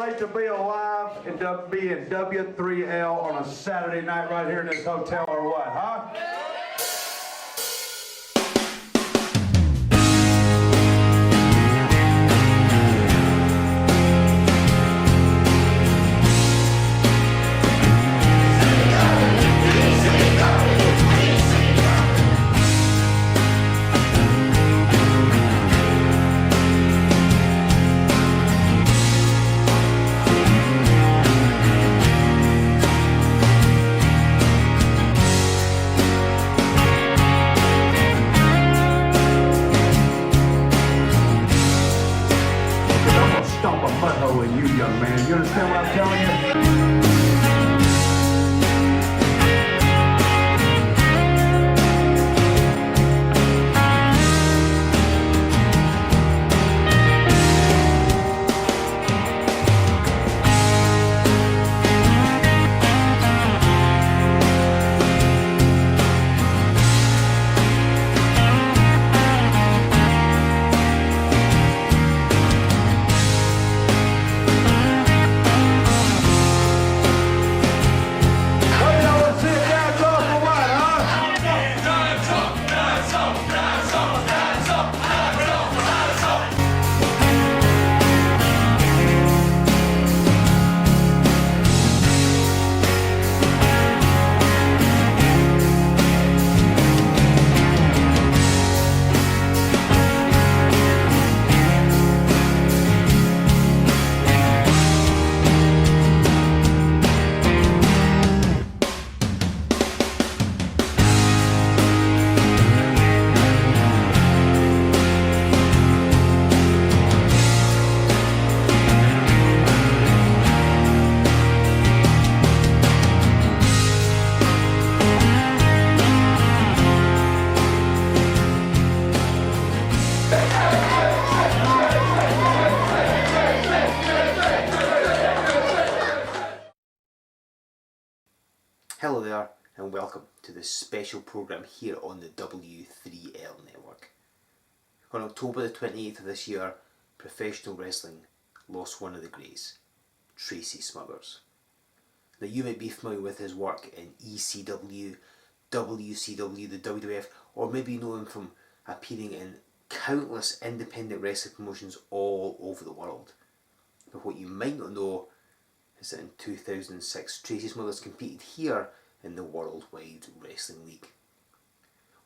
great to be alive and to be in W3L on a Saturday night right here in this hotel or what, huh? Stomp a butthole in you, young man. You understand what I'm telling you? Hello there and welcome to this special programme here on the W3L network. On October the 28th of this year, professional wrestling lost one of the greats, Tracy Smothers. Now you might be familiar with his work in ECW, WCW, the WWF, or maybe you know him from appearing in countless independent wrestling promotions all over the world. But what you might not know is that in 2006 Tracy Smothers competed here in the Worldwide Wrestling League.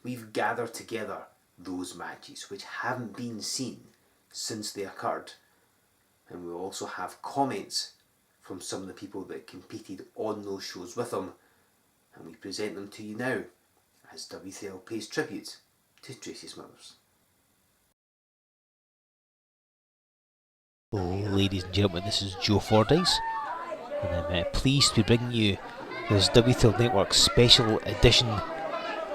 We've gathered together those matches which haven't been seen since they occurred, and we also have comments from some of the people that competed on those shows with him, and we present them to you now as W3L pays tribute to Tracy Smothers. Hello ladies and gentlemen, this is Joe Fordyce, and I'm pleased to be bringing you this W3L Network special edition.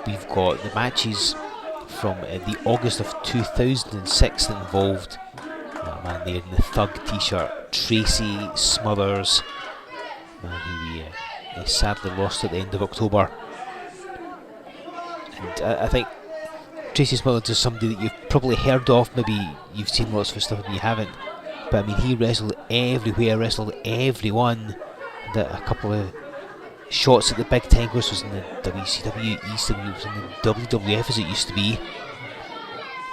We've got the matches from the August of 2006 that involved that man there in the Thug t-shirt, Tracy Smothers, man who sadly lost at the end of October. And I think Tracy Smothers is somebody that you've probably heard of, maybe you've seen lots of his stuff, maybe you haven't. But I mean, he wrestled everywhere, wrestled everyone. And a couple of shots at the big time, was in the WCW, ECW, was in the WWF as it used to be.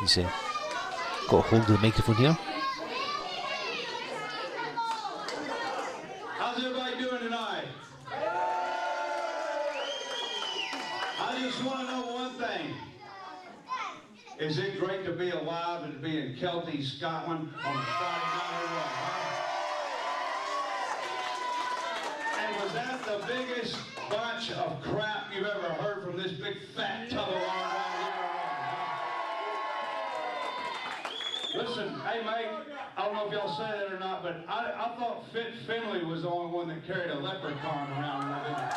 He's got a hold of the microphone here. How's everybody doing tonight? I just want to know one thing. Is it great to be alive and to be in Kelty, Scotland on a Friday night or what, huh? And was that the biggest bunch of crap you've ever heard from this big fat tub of iron right here or what, huh? Listen, hey mate, I don't know if y'all say that or not, but I thought Fit Finley was the only one that carried a leprechaun around with him.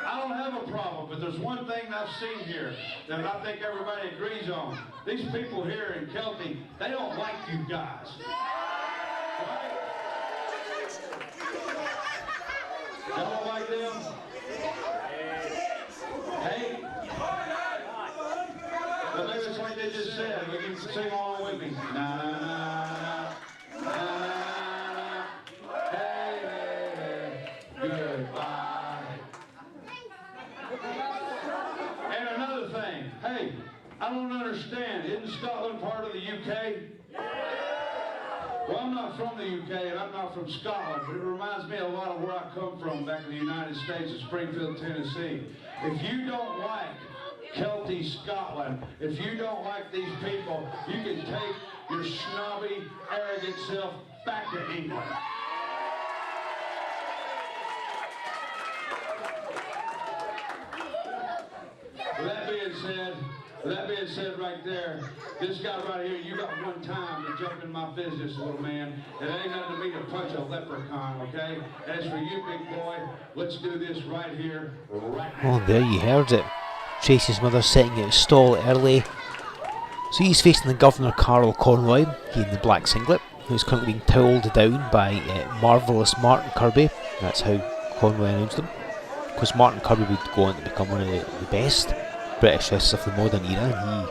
I don't have a problem, but there's one thing I've seen here that I think everybody agrees on. These people here in Kelty, they don't like you guys. Right? Y'all don't like them? Hey? sing along with me. Na na na na na na. Hey hey hey. Goodbye. And another thing. Hey, I don't understand. Isn't Scotland part of the UK? Well, I'm not from the UK and I'm not from Scotland, but it reminds me a lot of where I come from back in the United States, in Springfield, Tennessee. If you don't like Celtic Scotland, if you don't like these people, you can take your snobby, arrogant self back to England. With that being said right there, this guy right here, you got one time to jump in my business, little man. It ain't nothing to me to punch a leprechaun, okay? As for you, big boy, let's do this right here, right now. Oh, there you heard it. Tracy Smothers setting out stall early. So he's facing the Governor Carol Conroy, he in the black singlet, who's currently being towelled down by marvellous Martin Kirby. That's how Conroy announced him. Because Martin Kirby would go on to become one of the best British wrestlers of the modern era.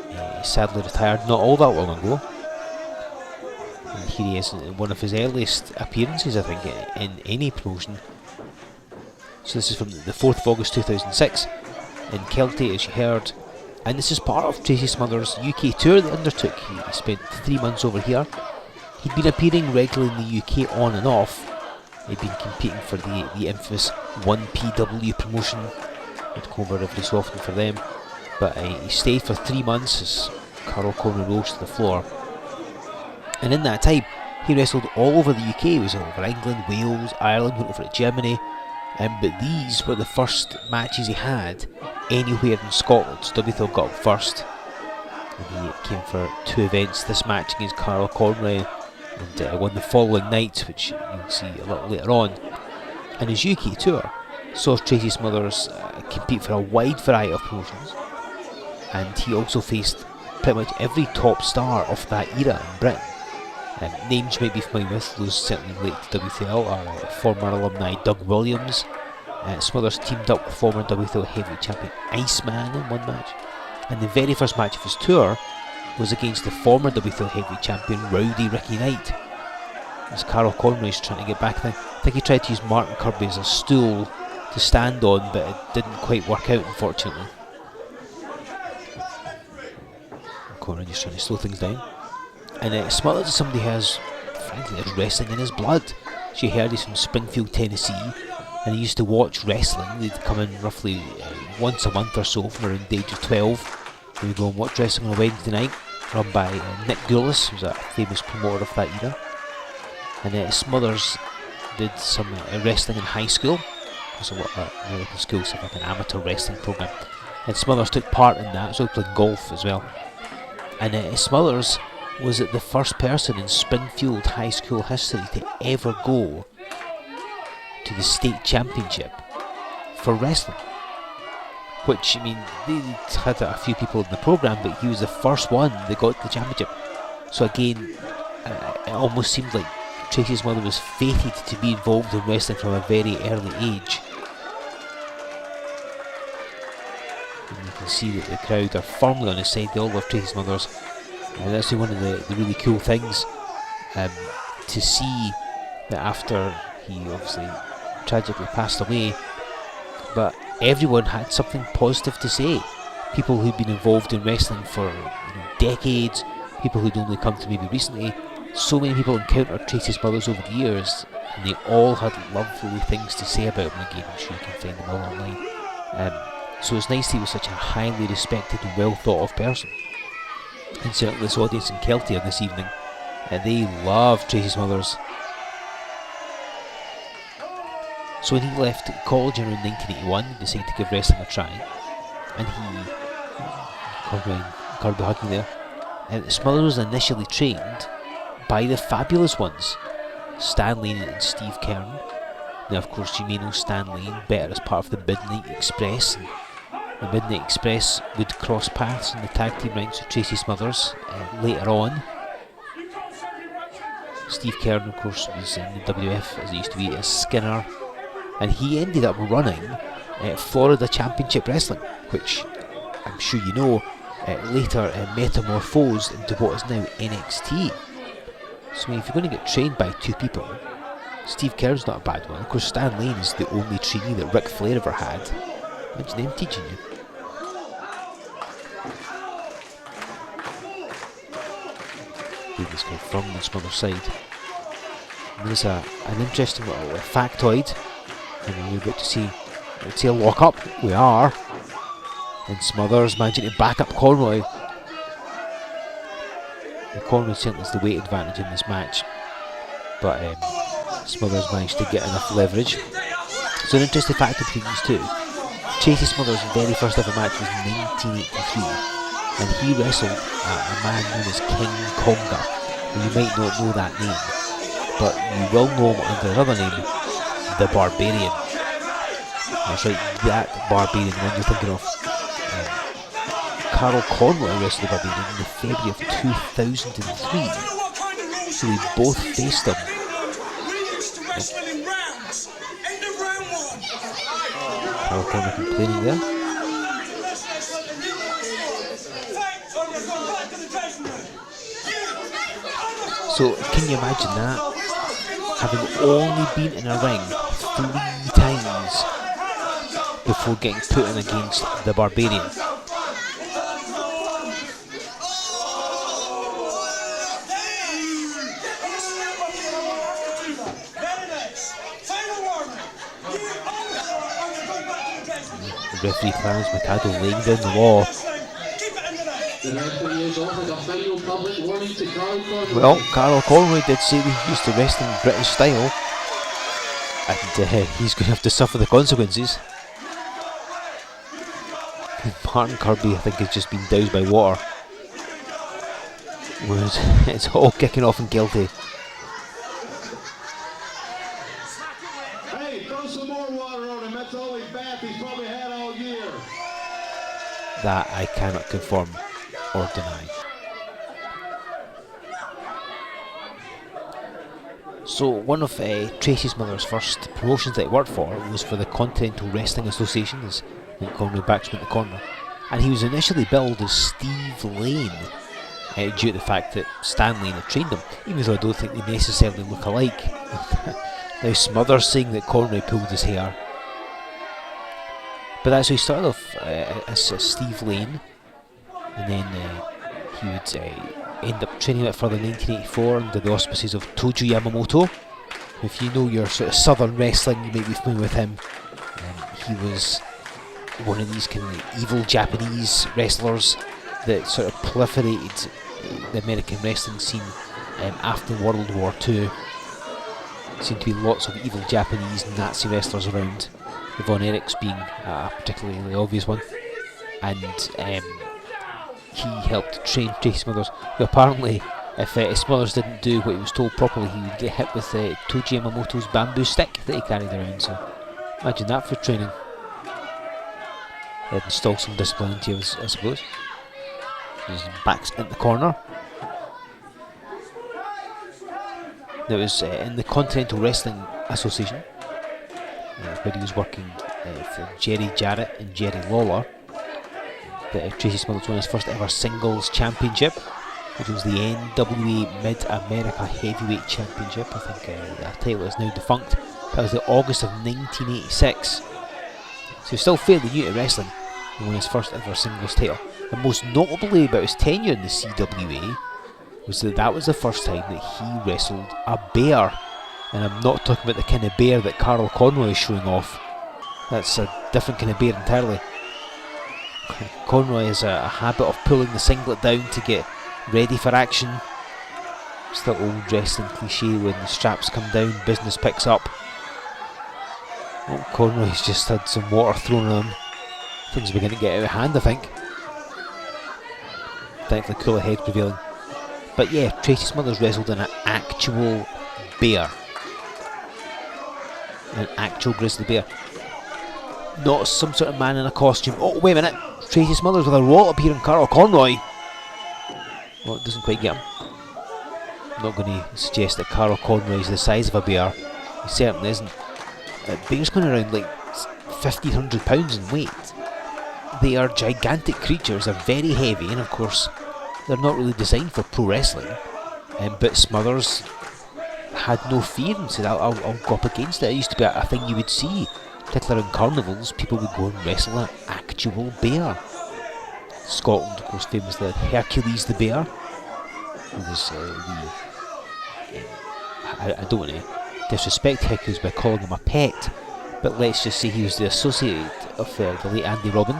He sadly retired not all that long ago. And here he is in one of his earliest appearances, I think, in any promotion. So this is from the 4th of August 2006 in Kelty, as you heard. And this is part of Tracy Smothers' UK tour that he undertook. He spent 3 months over here. He'd been appearing regularly in the UK on and off. He'd been competing for the infamous 1PW promotion. He'd come over every so often for them. But he stayed for 3 months as Carol Conroy rose to the floor. And in that time, he wrestled all over the UK. He was all over England, Wales, Ireland, went over to Germany. But these were the first matches he had anywhere in Scotland. So WTL got him first. And he came for 2 events. This match against Carol Conroy, and won the following night, which you'll see a little later on. And his UK tour saw Tracy Smothers compete for a wide variety of promotions. And he also faced pretty much every top star of that era in Britain. Names you might be familiar with, those certainly related to WTL, are former alumni Doug Williams. Smothers teamed up with former WTL heavyweight champion Iceman in one match. And the very first match of his tour was against the former WTL heavyweight champion Rowdy Ricky Knight. As Carol Conroy's trying to get back then, I think he tried to use Martin Kirby as a stool to stand on, but it didn't quite work out, unfortunately. Conroy just trying to slow things down. And Smothers is somebody who has, frankly, there's wrestling in his blood. She heard he's from Springfield, Tennessee, and he used to watch wrestling. They'd come in roughly once a month or so from around the age of 12. He would go and watch wrestling on a Wednesday night, run by Nick Goulis, who was a famous promoter of that era. And Smothers did some wrestling in high school. So American schools have like an amateur wrestling program. And Smothers took part in that, so he played golf as well. And Smothers was the first person in Springfield high school history to ever go to the state championship for wrestling. Which, I mean, they had a few people in the program, but he was the first one that got the championship. So again, it almost seemed like Tracy's mother was fated to be involved in wrestling from a very early age. And you can see that the crowd are firmly on his side. They all love Tracy Smothers. And that's one of the really cool things to see, that after he obviously tragically passed away, but everyone had something positive to say. People who'd been involved in wrestling for decades, people who'd only come to maybe recently. So many people encountered Tracy Smothers over the years, and they all had lovely things to say about him. Again, I'm sure you can find them all online. So it's nice that he was such a highly respected and well thought of person. And certainly this audience in Kelty this evening, they love Tracy Smothers. So when he left college around 1981, he decided to give wrestling a try. And Kirby hugging there. Smothers was initially trained by the fabulous ones, Stan Lane and Steve Kern. Now of course you may know Stan Lane better as part of the Midnight Express. And the Midnight Express would cross paths in the tag team ranks with Tracy Smothers later on. Steve Kern of course was in the WF, as it used to be, as Skinner. And he ended up running Florida Championship Wrestling, which I'm sure you know later metamorphosed into what is now NXT. So if you're going to get trained by two people, Steve Kerr's not a bad one. Of course, Stan Lane is the only trainee that Ric Flair ever had. Imagine him teaching you. This guy from the Smothers side. And there's an interesting little factoid. And we're about to see a lock up. We are. And Smothers managing to back up Conroy. And Conroy certainly has the weight advantage in this match. But Smothers managed to get enough leverage. So an interesting factor between these two. Tracy Smothers' very first ever match was 1983. And he wrestled a man known as King Konga. And you might not know that name, but you will know him under another name, the Barbarian. That's right, that Barbarian, the one you're thinking of. Carl Conroy wrestled the Barbarian in the February of 2003. So they both faced him. Carl Conroy complaining there. So can you imagine that? Having only been in a ring 3 times before getting put in against the Barbarian. The referee Clarence Mikado laying down the law. Well, Carl Conroy did say that he used to wrestle in British style, and he's going to have to suffer the consequences. Martin Kirby, I think, has just been doused by water. Whereas it's all kicking off and guilty. Hey, throw some more water on him. That's the only bath he's probably had all year. That I cannot confirm or deny. So one of Tracy Smothers' first promotions that he worked for was for the Continental Wrestling Association, as Conroy backs him at the corner, and he was initially billed as Steve Lane due to the fact that Stan Lane had trained him, even though I don't think they necessarily look alike. Now Smothers saying that Conroy pulled his hair, but that's how he started off as Steve Lane, and then he would end up training a bit further in 1984 under the auspices of Tojo Yamamoto. If you know your sort of southern wrestling, you might be familiar with him. He was one of these kind of evil Japanese wrestlers that sort of proliferated the American wrestling scene after World War II. Seemed to be lots of evil Japanese Nazi wrestlers around, the Von Erichs being a particularly obvious one. And he helped train Tracy Smothers, who apparently, if Smothers didn't do what he was told properly, he would get hit with Toji Yamamoto's bamboo stick that he carried around. So imagine that for training. It'd install some discipline into you, I suppose. His back's in the corner. There was in the Continental Wrestling Association, where he was working for Jerry Jarrett and Jerry Lawler. That Tracy Smothers won his first ever singles championship, which was the NWA Mid-America Heavyweight Championship. I think the title is now defunct. That was the August of 1986. So he's still fairly new to wrestling and won his first ever singles title. And most notably about his tenure in the CWA was that was the first time that he wrestled a bear. And I'm not talking about the kind of bear that Carl Conroy is showing off. That's a different kind of bear entirely. Conroy has a habit of pulling the singlet down to get ready for action. It's the old wrestling cliche: when the straps come down, business picks up. Well, Conroy's just had some water thrown on him. Things are beginning to get out of hand, I think. Thankfully, cooler head prevailing. But yeah, Tracy Smothers wrestled in an actual bear. An actual grizzly bear. Not some sort of man in a costume. Oh, wait a minute. Tracy Smothers with a roll up here on Carl Conroy. Well, it doesn't quite get him. I'm not going to suggest that Carl Conroy is the size of a bear. He certainly isn't. Bear's going around like £1,500 in weight. they are gigantic creatures, they're very heavy, and of course they're not really designed for pro wrestling. But Smothers had no fear and said, I'll go up against it. It used to be a thing you would see, particularly in carnivals. People would go and wrestle an actual bear. Scotland, of course, famously had Hercules the bear. It was I don't want to disrespect Hercules by calling him a pet, but let's just say he was the associate of the late Andy Robin.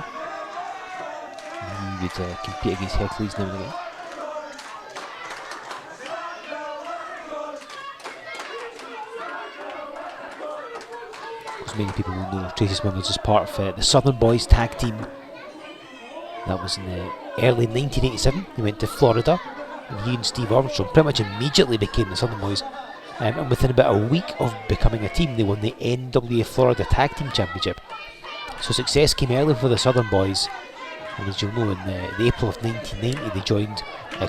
He would compete against Hercules now and again. As many people will know, Tracy Smothers was part of the Southern Boys tag team. That was in the early 1987. He went to Florida, and he and Steve Armstrong pretty much immediately became the Southern Boys. And within about a week of becoming a team, they won the NWA Florida Tag Team Championship. So success came early for the Southern Boys, and as you'll know, in the April of 1990 they joined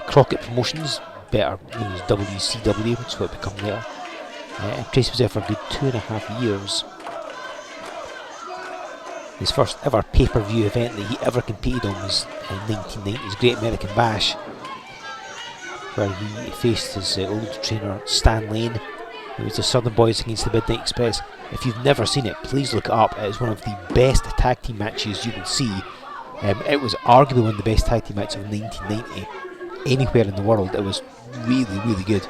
Crockett Promotions, better known as WCW, which is what it became later. And Tracy was there for a good 2.5 years. His first ever pay-per-view event that he ever competed on was in 1990's Great American Bash, where he faced his old trainer Stan Lane. It was the Southern Boys against the Midnight Express. If you've never seen it, please look it up. It is one of the best tag team matches you can see. It was arguably one of the best tag team matches of 1990 anywhere in the world. It was really, really good,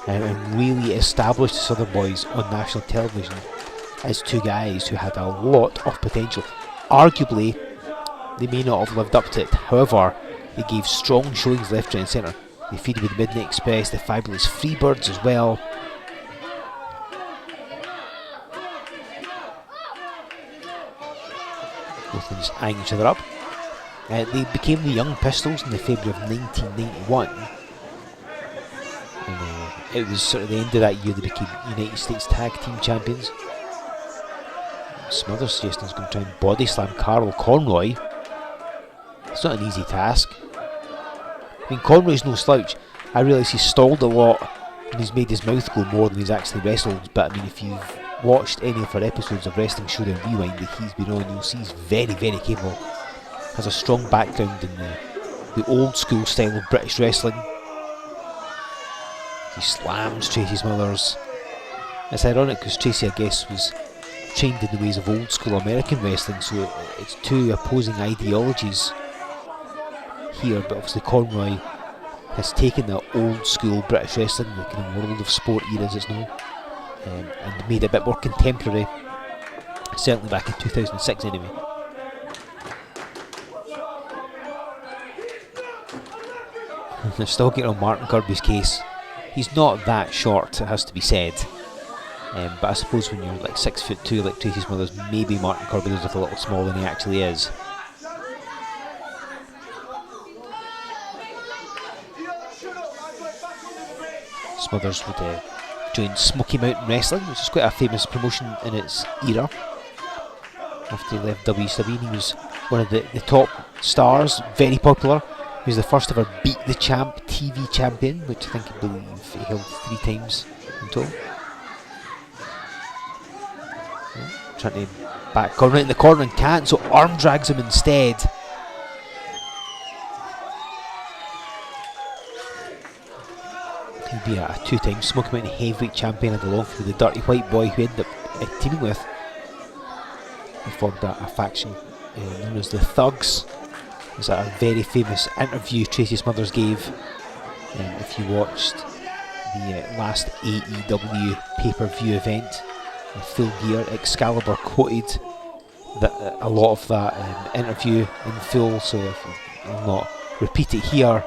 and really established the Southern Boys on national television as two guys who had a lot of potential. Arguably, they may not have lived up to it. However, they gave strong showings left, right and centre. They feuded with the Midnight Express, the Fabulous Freebirds as well. Both of them just eyeing each other up. They became the Young Pistols in the February of 1991. And it was sort of the end of that year they became United States Tag Team Champions. Smothers suggesting he's going to try and body slam Carl Conroy. It's not an easy task. I mean, Conroy's no slouch. I realise he's stalled a lot and he's made his mouth go more than he's actually wrestled, but I mean, if you've watched any of our episodes of Wrestling Showdown Rewind that he's been on, you'll see he's very, very capable. Has a strong background in the old school style of British wrestling. He slams Tracy Smothers. It's ironic because Tracy, I guess, was trained in the ways of old school American wrestling, so it's two opposing ideologies here, but obviously Conroy has taken the old school British wrestling, the kind of world of sport era as it's known, and made it a bit more contemporary, certainly back in 2006 anyway. They're still getting on Martin Kirby's case. He's not that short, it has to be said. But I suppose when you're like 6'2" like Tracy Smothers, maybe Martin Kirby does look a little smaller than he actually is. Smothers would join Smoky Mountain Wrestling, which is quite a famous promotion in its era. After he left WCW, he was one of the top stars, very popular. He was the first ever Beat the Champ TV champion, which I believe he held 3 times in total. Trying to back Conroy in the corner and can't, so arm drags him instead. He'd be a 2-time Smoky Mountain Heavyweight Champion and along with the Dirty White Boy who ended up teaming with. He formed a faction known as the Thugs. There's a very famous interview Tracy Smothers gave. If you watched the last AEW pay-per-view event, Full Gear, Excalibur quoted a lot of that interview in full, so I'll not repeat it here,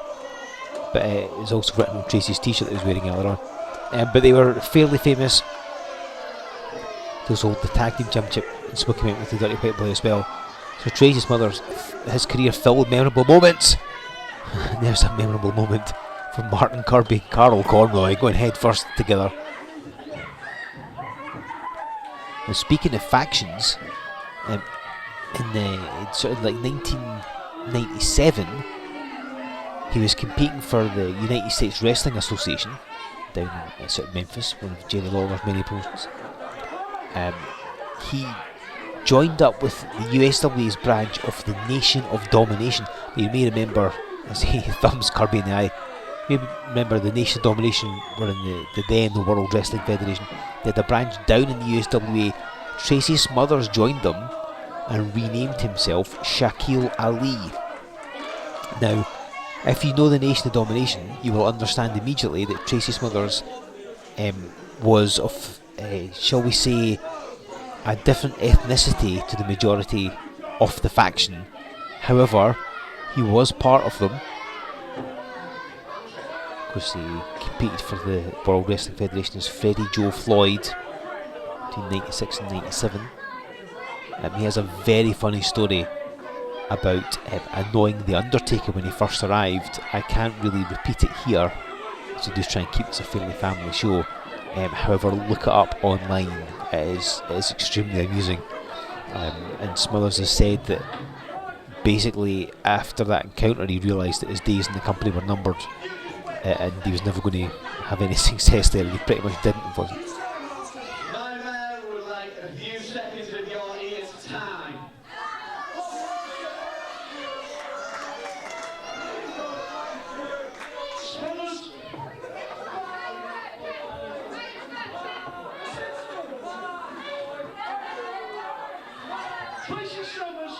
but it was also written on Tracy's t-shirt that he was wearing earlier on. But they were fairly famous. Those hold the tag team championship in Smoky Mountain with the Dirty White Boy as well. So Tracy Smothers, his career filled with memorable moments. There's a memorable moment from Martin Kirby and Carl Conroy going head first together. Now, speaking of factions, in the sort of like 1997, he was competing for the United States Wrestling Association down in sort of Memphis, one of Jerry Lawler's many promotions. He joined up with the USWA's branch of the Nation of Domination. You may remember, as he thumbs Kirby in the eye, you may remember the Nation of Domination were in the then the World Wrestling Federation. They had a branch down in the USWA. Tracy Smothers joined them and renamed himself Shaquille Ali. Now, if you know the Nation of Domination, you will understand immediately that Tracy Smothers was of, shall we say, a different ethnicity to the majority of the faction. However, he was part of them. Of course, he competed for the World Wrestling Federation as Freddie Joe Floyd between 96 and 97. He has a very funny story about annoying The Undertaker when he first arrived. I can't really repeat it here, so just try and keep this a fairly family show. However, look it up online. It is extremely amusing. And Smothers has said that basically after that encounter he realised that his days in the company were numbered, and he was never going to have any success there, and he pretty much didn't, unfortunately. My man would like a few seconds of your ears time. Smothers. Tracy Smothers,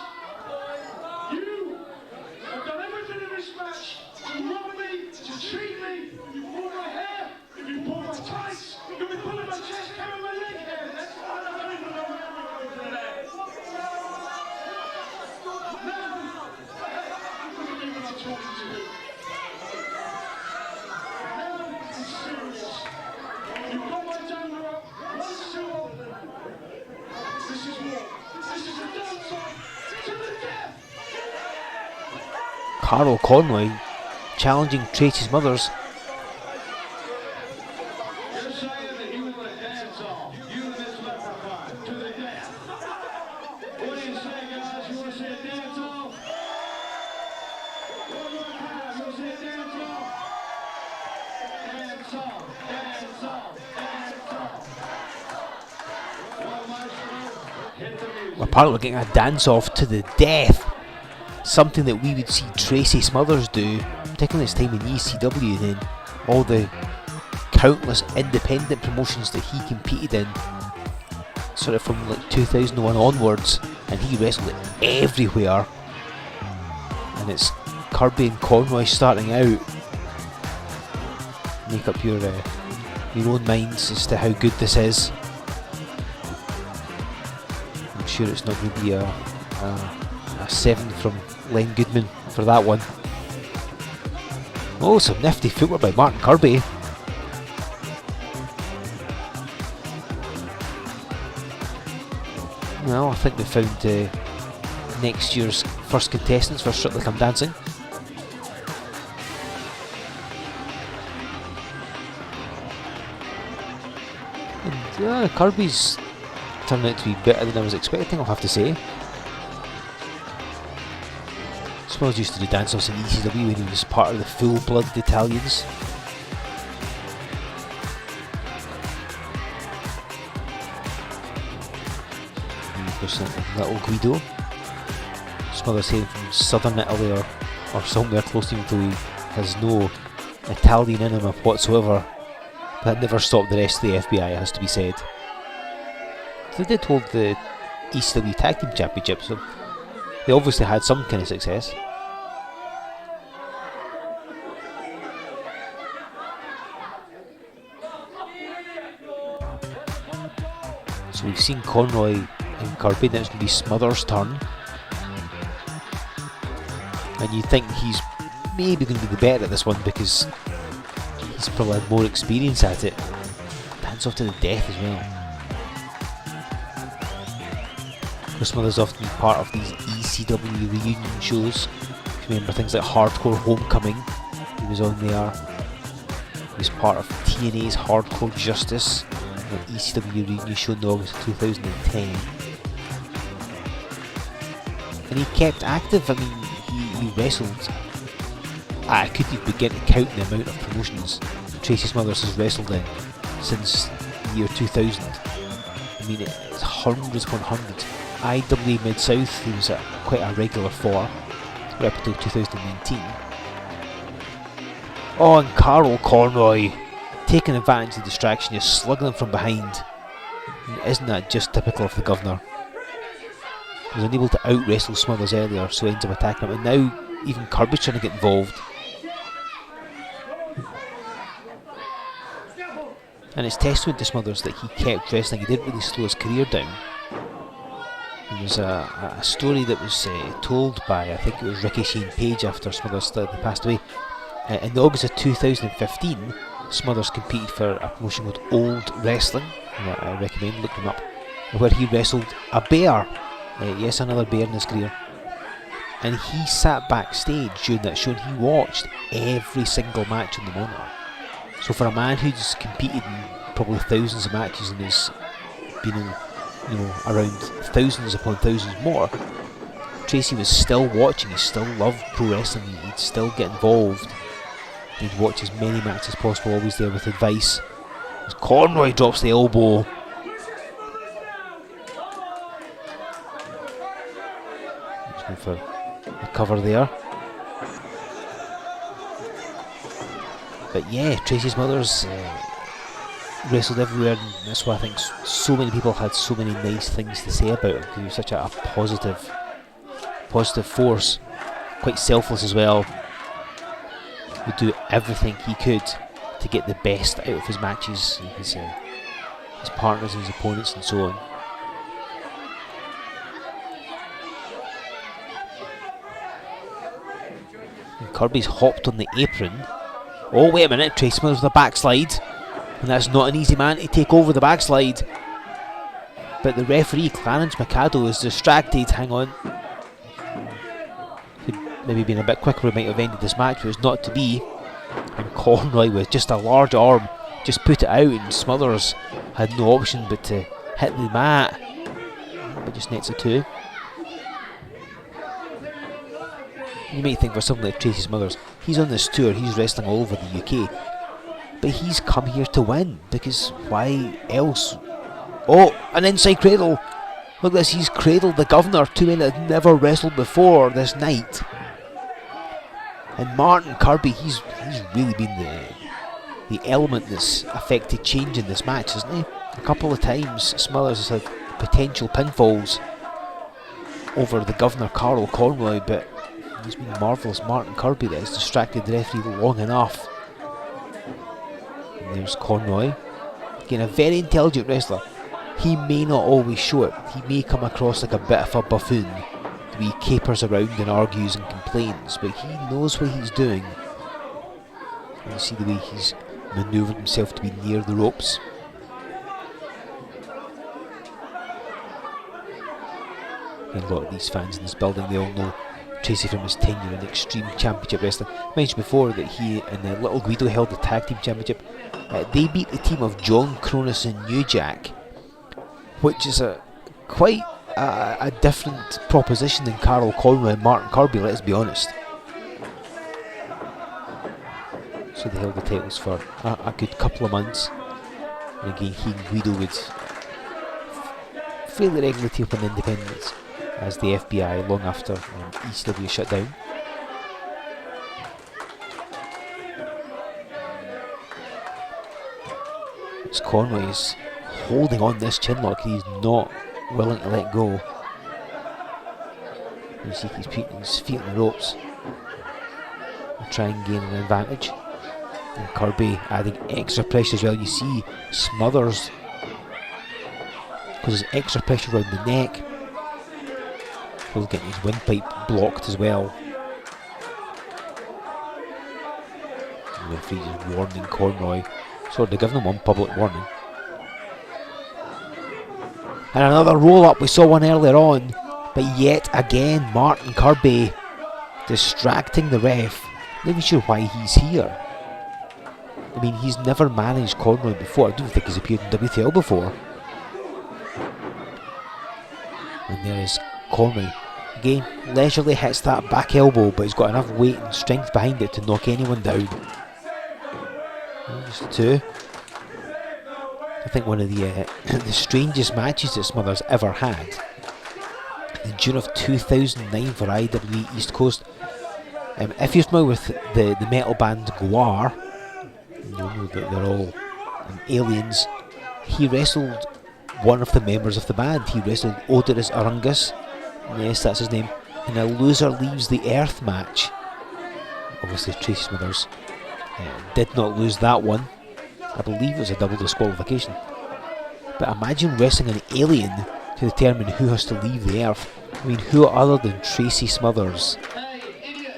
you have done everything in this match to rob me, to cheat me. You pulled my hair, you pulled my tights, you've been pulling my chest, carrying my leg hair. That's why I don't even know where we're going today. Now, I'm even not talking to you. Now it's serious. You've got my down up, once too often. This is war. This is a dance off to the death. Carl Conway challenging Tracy Smothers. You're saying that you want to dance off, you and this leprechaun, to the death. What do you say, guys? You want to see a dance off? One more time, you want to see a dance off? Dance off, dance off, dance off. Well, Maestro, hit the music. Apparently we're getting a dance off to the death. Something that we would see Tracy Smothers do, particularly his time in ECW, and then all the countless independent promotions that he competed in, sort of from like 2001 onwards, and he wrestled everywhere. And it's Kirby and Conroy starting out. Make up your own minds as to how good this is. I'm sure it's not going to be a 7 from Len Goodman for that one. Oh, some nifty footwork by Martin Kirby. Well, I think we found next year's first contestants for Strictly Come Dancing. And Kirby's turned out to be better than I was expecting, I'll have to say. Smothers used to do dance-offs in ECW when he was part of the full-blooded Italians. Little Guido. Smothers hailed from southern Italy or somewhere close to him, though he has no Italian in him whatsoever. That never stopped the rest of the FBI, has to be said. They did hold the ECW Tag Team Championship, so they obviously had some kind of success. So we've seen Conroy and Kirby, now it's going to be Smothers' turn. And you think he's maybe going to be the better at this one because he's probably had more experience at it. Dance off to the death as well. Smothers often part of these ECW reunion shows. If you remember things like Hardcore Homecoming, he was on there. He was part of TNA's Hardcore Justice, an ECW reunion show in August 2010. And he kept active. I mean, he wrestled. I couldn't even begin to count the amount of promotions Tracy Smothers has wrestled in since the year 2000. I mean, it's hundreds upon hundreds. IW Mid-South, he was quite a regular for, up until 2019. Oh, and Carol Conroy, taking advantage of the distraction, just slugging him from behind. And isn't that just typical of the Governor? He was unable to out-wrestle Smothers earlier, so he ends up attacking him, and now even Kirby's trying to get involved. And it's testament to Smothers that he kept wrestling. He didn't really slow his career down. There was a story that was told by, I think it was Ricky Shane Page after Smothers passed away. In August of 2015, Smothers competed for a promotion called Old Wrestling, I recommend looking him up, where he wrestled a bear. Yes, another bear in his career. And he sat backstage during that show and he watched every single match on the monitor. So for a man who's competed in probably thousands of matches and has been in, around thousands upon thousands more, Tracy was still watching. He still loved pro wrestling. He'd still get involved. He'd watch as many matches as possible, always there with advice. As Conroy drops the elbow. He's going for the cover there. But yeah, Tracy Smothers wrestled everywhere, and that's why I think so many people had so many nice things to say about him, because he was such a positive force, quite selfless as well. Would do everything he could to get the best out of his matches, his partners and his opponents and so on. And Kirby's hopped on the apron. Oh, wait a minute, Tracy Smothers with a backslide. And that's not an easy man to take over the backslide. But the referee, Clarence Mikado, is distracted. Hang on. Could maybe been a bit quicker, we might have ended this match, but it was not to be. And Conroy with just a large arm just put it out, and Smothers had no option but to hit the mat. But just nets a 2. You might think for something like Tracy Smothers, he's on this tour, he's wrestling all over the UK, but he's come here to win, because why else? Oh, an inside cradle. Look at this, he's cradled the Governor, 2 men that had never wrestled before this night. And Martin Kirby, he's really been the element that's affected change in this match, hasn't he? A couple of times Smothers has had potential pinfalls over the Governor, Carl Conroy, but he's been marvellous. Martin Kirby that has distracted the referee long enough. And there's Conroy. Again, a very intelligent wrestler. He may not always show it. He may come across like a bit of a buffoon, the way he capers around and argues and complains, but he knows what he's doing. And you see the way he's manoeuvred himself to be near the ropes. And a lot of these fans in this building, they all know Tracy from his tenure in Extreme Championship Wrestling. I mentioned before that he and Little Guido held the Tag Team Championship. They beat the team of John Cronus and New Jack, which is quite a different proposition than Carl Conroy and Martin Kirby, let's be honest. So they held the titles for a good couple of months. And again, he and Guido would fairly regularly take up on independence as the FBI long after ECW shut down. As Conroy is holding on this chinlock, he's not willing to let go. You see he's putting his feet on the ropes to try and gain an advantage. And Kirby adding extra pressure as well. You see Smothers, because there's extra pressure around the neck. He's getting his windpipe blocked as well. The referee is warning Conroy. So they're giving him one public warning. And another roll up, we saw one earlier on. But yet again, Martin Kirby distracting the ref. Not even sure why he's here. I mean, he's never managed Conroy before. I don't think he's appeared in WTL before. And there is Conroy. Again, leisurely hits that back elbow, but he's got enough weight and strength behind it to knock anyone down. Just 2. I think one of the strangest matches that Smothers ever had in June of 2009 for IWE East Coast. If you're familiar with the metal band Gwar, you'll know that they're all aliens. He wrestled one of the members of the band. He wrestled Odorous Arungus, yes, that's his name, in a loser leaves the earth match. Obviously Tracy Smothers did not lose that one. I believe it was a double disqualification. But imagine wrestling an alien to determine who has to leave the earth. I mean, who other than Tracy Smothers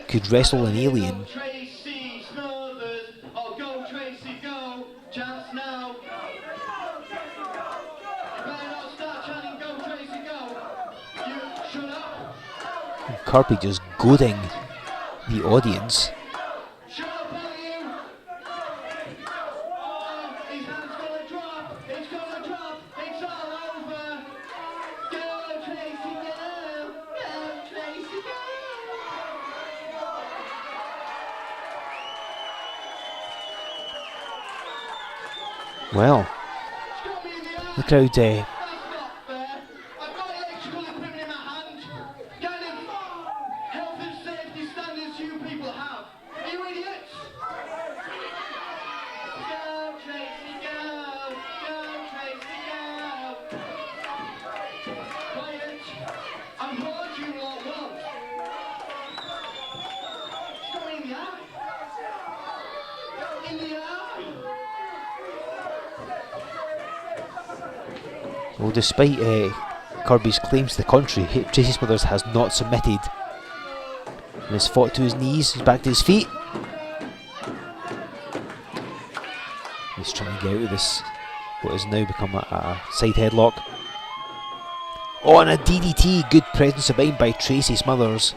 could wrestle an alien? Tracy Smothers, oh go Tracy, go, chance now. You better not start chanting go Tracy, go. You shut up. And Kirby just goading the audience. Shut up, are you? Oh, his hand's gonna drop, it's gonna drop, it's all over. Go Tracy, go, go Tracy, go. Well, the crowd That's not fair. I've got electrical equipment in my hand. Kind of health and safety standards you people have. Are you idiots? Go, Tracy, go. Go, Tracy, go. Quiet. I'm bored you lot want. Go in the eye. In the eye. well, despite Kirby's claims to the contrary, Tracy Smothers has not submitted and has fought to his knees. He's back to his feet. He's trying to get out of this, what has now become a side headlock. Oh, and a DDT. Good presence of mind by Tracy Smothers.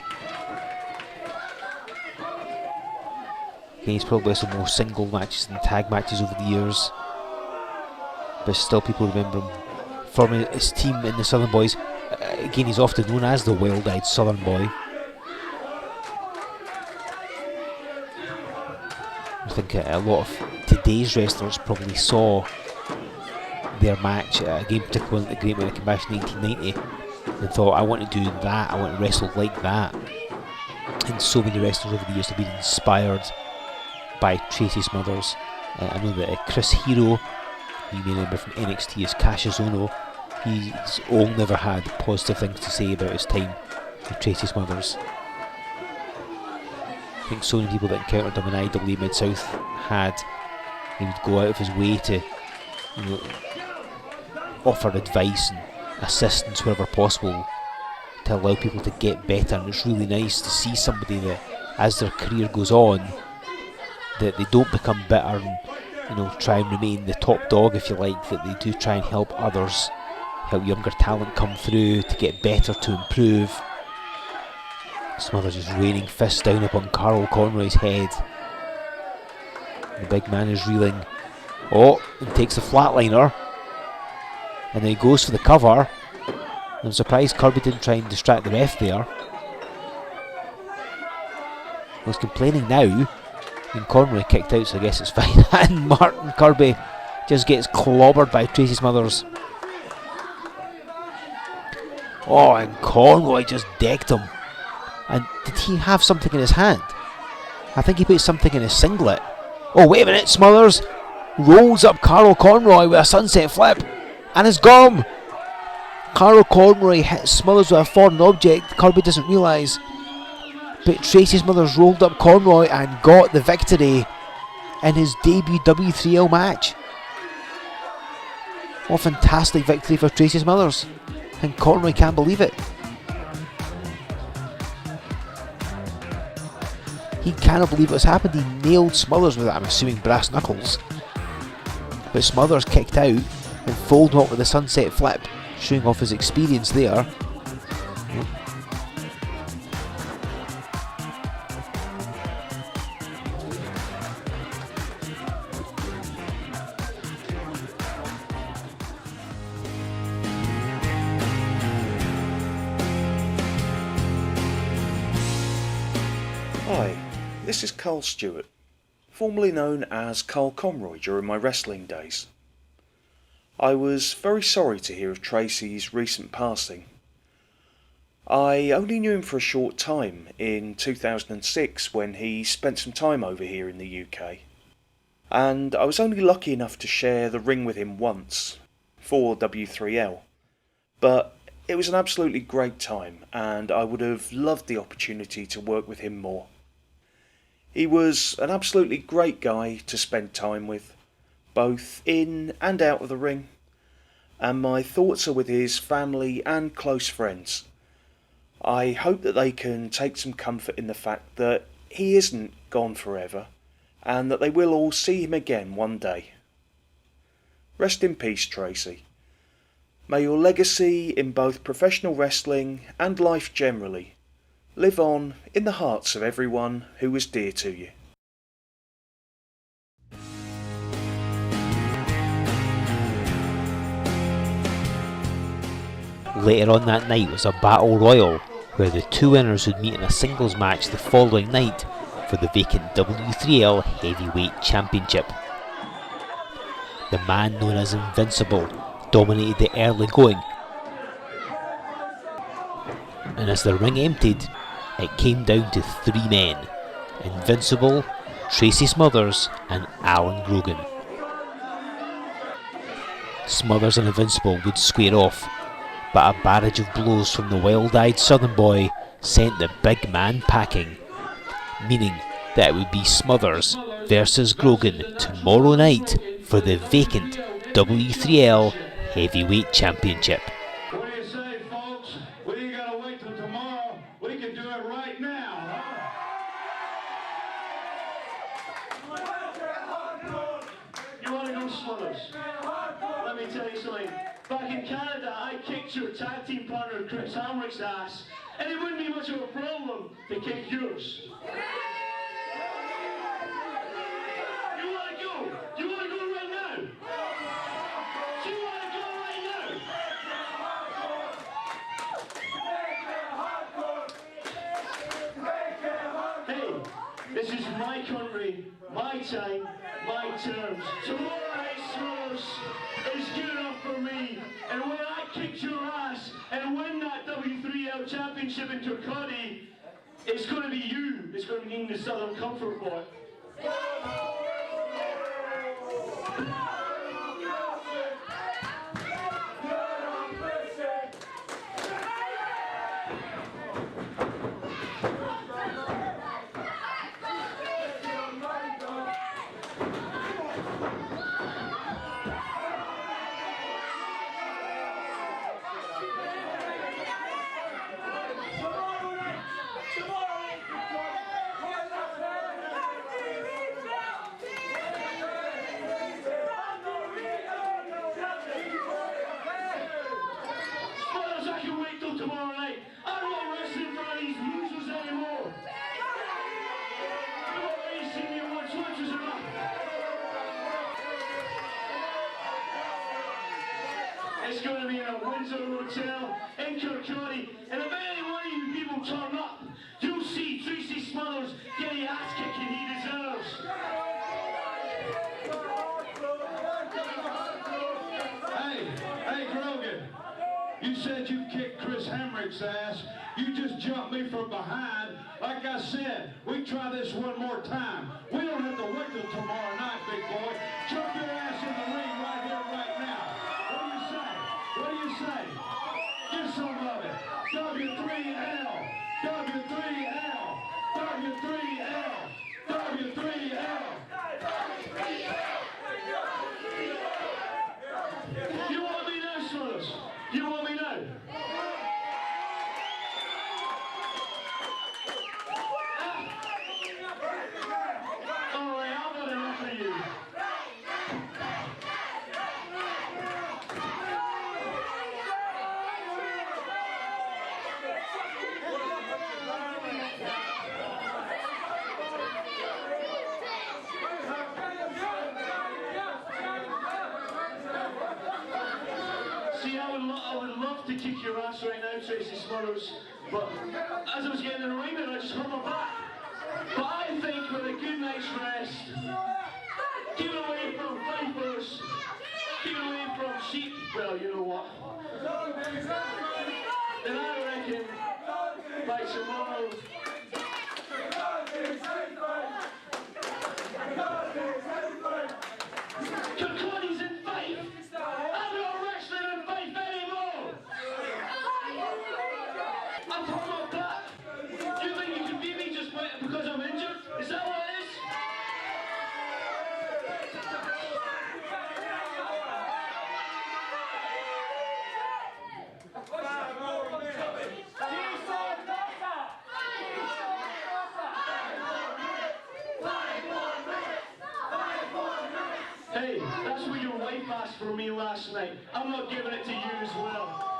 He's probably some more single matches than tag matches over the years, but still people remember him forming his team in the Southern Boys. Again, he's often known as the wild-eyed Southern Boy. I think a lot of today's wrestlers probably saw their match at a game particularly at the Great American Bash in 1990 and thought, I want to do that, I want to wrestle like that. And so many wrestlers over the years have been inspired by Tracy Smothers. I know that Chris Hero, you may remember from NXT as Cassius Ohno, he's all never had positive things to say about his time with Tracy Smothers. I think so many people that encountered him in IWA Mid-South had, he would go out of his way to, you know, offer advice and assistance wherever possible to allow people to get better. And it's really nice to see somebody that, as their career goes on, that they don't become bitter and, you know, try and remain the top dog, if you like, that they do try and help others, help younger talent come through to get better, to improve. Smothers is raining fists down upon Carl Conroy's head. The big man is reeling. Oh, and takes the flatliner. And then he goes for the cover. I'm surprised Kirby didn't try and distract the ref there. He's complaining now. And Conroy kicked out, so I guess it's fine. And Martin Kirby just gets clobbered by Tracy Smothers. Oh, and Conroy just decked him. And did he have something in his hand? I think he put something in his singlet. Oh, wait a minute, Smothers rolls up Carl Conroy with a sunset flip and is gone. Carl Conroy hits Smothers with a foreign object Kirby doesn't realise. But Tracy Smothers rolled up Conroy and got the victory in his debut W3L match. What a fantastic victory for Tracy Smothers. And Conroy can't believe it. He cannot believe what's happened. He nailed Smothers with, I'm assuming, brass knuckles. But Smothers kicked out and folded him up with a sunset flip, showing off his experience there. Hi, this is Carl Stewart, formerly known as Carl Conroy during my wrestling days. I was very sorry to hear of Tracy's recent passing. I only knew him for a short time in 2006 when he spent some time over here in the UK. And I was only lucky enough to share the ring with him once, for W3L. But it was an absolutely great time, and I would have loved the opportunity to work with him more. He was an absolutely great guy to spend time with, both in and out of the ring, and my thoughts are with his family and close friends. I hope that they can take some comfort in the fact that he isn't gone forever, and that they will all see him again one day. Rest in peace, Tracy. May your legacy in both professional wrestling and life generally live on in the hearts of everyone who was dear to you. Later on that night was a battle royal, where the two winners would meet in a singles match the following night for the vacant W3L Heavyweight Championship. The man known as Invincible dominated the early going, and as the ring emptied, it came down to three men: Invincible, Tracy Smothers and Alan Grogan. Smothers and Invincible would square off, but a barrage of blows from the wild-eyed southern boy sent the big man packing, meaning that it would be Smothers versus Grogan tomorrow night for the vacant W3L Heavyweight Championship. What do you say, folks? We ain't gotta wait till tomorrow. We can do it right now, huh? You want to go Smothers? Let me tell you something. Back in Canada, I kicked your tag team partner Chris Hamrick's ass, and it wouldn't be much of a problem to kick yours. You want to go? You want to go right now? Do you want to go right now? Hey, this is my country, my time, my terms. Tomorrow night, Smothers, is good enough for me. And when I kick your ass and win that W3L championship in Kirkcaldy, it's going to be you. It's going to be the Southern Comfort Boy. Tomorrow night. I don't want wrestling in front of these losers anymore. You've already seen me once is enough. It's going to be in a Windsor hotel in Kirkcaldy, and if any one of you people turn up, you'll see Tracy Smothers get the ass kicking he deserves. Hey, Grogan. You said you kicked Chris Hamrick's ass. You just jumped me from behind. Like I said, we try this one more time. We don't have to wait till tomorrow night, big boy. Jump your ass in the ring right here, right now. What do you say? Get some of it. W3L. W3L. W3L. W3L. You want me now, Smothers? You want me now? All right, I've had enough of you. See, I would love to kick your ass right now, Tracy Smothers, but as I was getting in the ring, I just hurt my back. But I think with a good night's rest, keeping away from vipers, keeping away from sheep, well, you know what, then I reckon By tomorrow. Kirkcaldy's in Fife. I'm not wrestling in Fife anymore. I'm from my back. Do you think you can beat me just because I'm injured? Is that what it is? Hey, that's what your wife asked for me last night. I'm not giving it to you as well.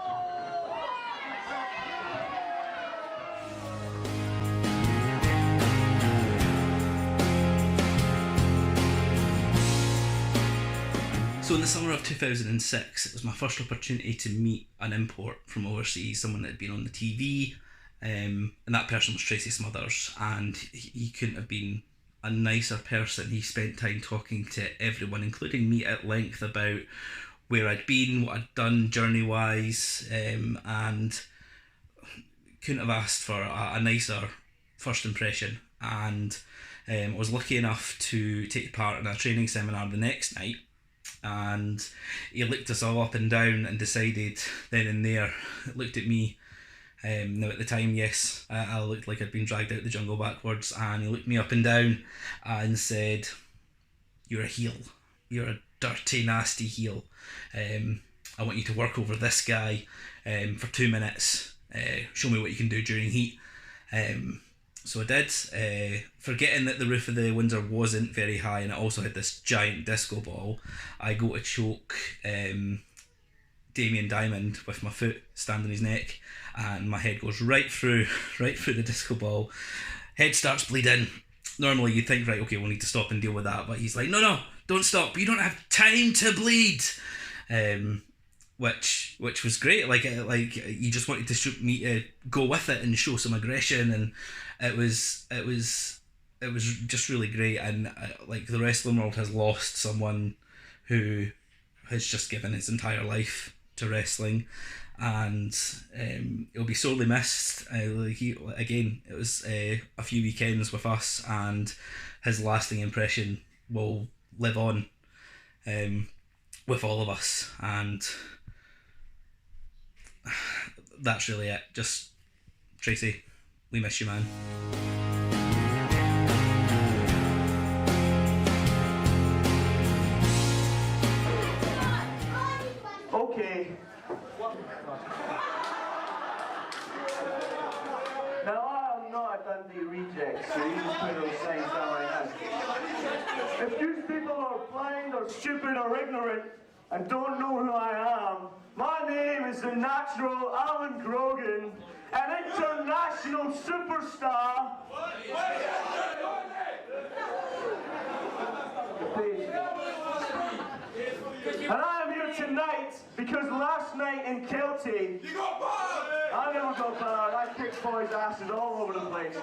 So in the summer of 2006, it was my first opportunity to meet an import from overseas, someone that had been on the TV, and that person was Tracy Smothers, and he couldn't have been a nicer person. He spent time talking to everyone, including me at length, about where I'd been, what I'd done journey-wise, and couldn't have asked for a nicer first impression. And I was lucky enough to take part in a training seminar the next night, and he looked us all up and down and decided then and there, looked at me. Now at the time, yes, I looked like I'd been dragged out the jungle backwards, and he looked me up and down and said, "You're a heel. You're a dirty, nasty heel. I want you to work over this guy for 2 minutes. Show me what you can do during heat." So I did, forgetting that the roof of the Windsor wasn't very high and it also had this giant disco ball. I go to choke Damien Diamond with my foot, stand on his neck, and my head goes right through the disco ball. Head starts bleeding. Normally you'd think, right, okay, we'll need to stop and deal with that, but he's like, no, don't stop. You don't have time to bleed. Which was great. Like you just wanted to shoot me to go with it and show some aggression, and it was just really great. And like the wrestling world has lost someone who has just given his entire life to wrestling, and it'll be sorely missed. Again, it was a few weekends with us, and his lasting impression will live on with all of us, and that's really it. Just Tracy, we miss you, man. Okay. Now I am not a Dundee reject, so you can put those signs down right now. If you people are blind or stupid or ignorant and don't know who I am, my name is the natural Alan Grogan, an international superstar. And I am here tonight because last night in Kelty, I never got bad. I kicked boys' asses all over the place.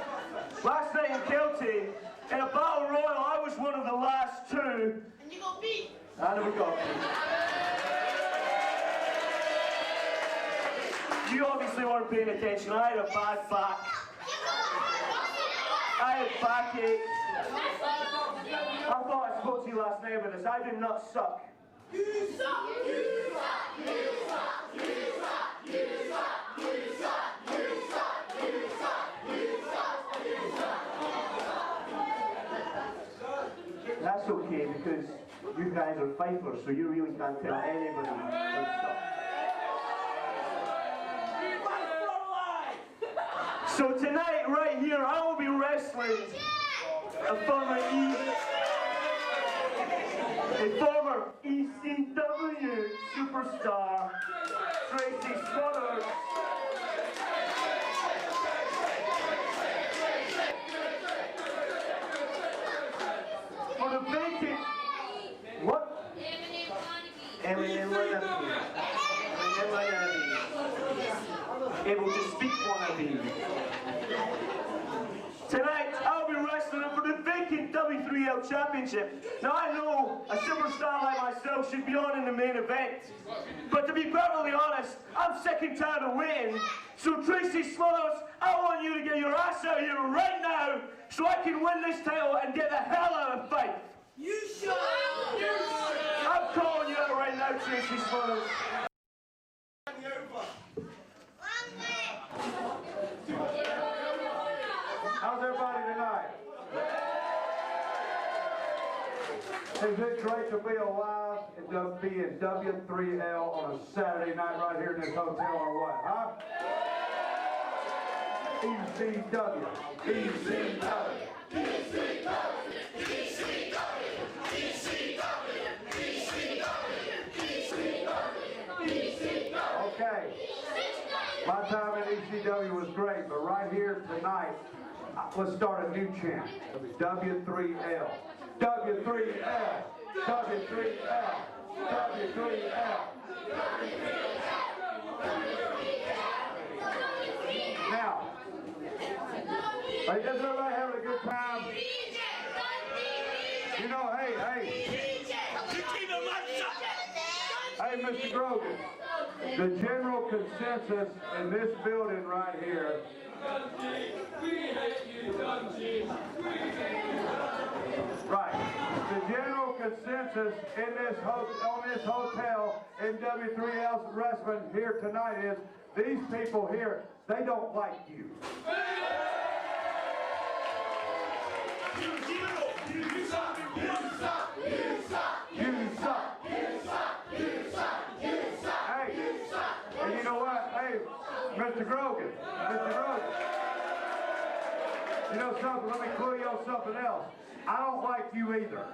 Last night in Kelty, in a battle royal, I was one of the last two. And you got beat. I never got beat. You obviously weren't paying attention. I had a bad back. I had backache. I thought I spoke to you last night about this. I do not suck. You suck! You suck! You suck! You suck! You suck! You suck! You suck! You suck! You suck! That's okay because you guys are fifers, so you really can't tell anybody they suck. So tonight, right here, I will be wrestling a former ECW superstar, Tracy Smothers. For the vacant... What? Eminem wannabe. Able to speak wannabe. Tonight, I'll be wrestling for the vacant W3L Championship. Now I know a superstar like myself should be on in the main event, but to be perfectly honest, I'm sick and tired of waiting. So Tracy Smothers, I want you to get your ass out here right now so I can win this title and get the hell out of fight. You shut up! I'm calling you out right now, Tracy Smothers. How's everybody tonight? Is it great to be alive and be in W3L on a Saturday night right here in this hotel or what, huh? ECW, ECW, Okay, my time in ECW was great, but right here tonight, let's start a new chant. W3L, W3L, W3L, W3L. Now, hey, does everybody having a good time? You know, hey, Mr. Grogan, the general consensus in this building right here the general consensus in on this hotel in W3L's wrestling here tonight is these people here, they don't like you. You suck. Hey, and you know what? Hey, Mr. Grogan, you know something? Let me clue you on something else. I don't like you either.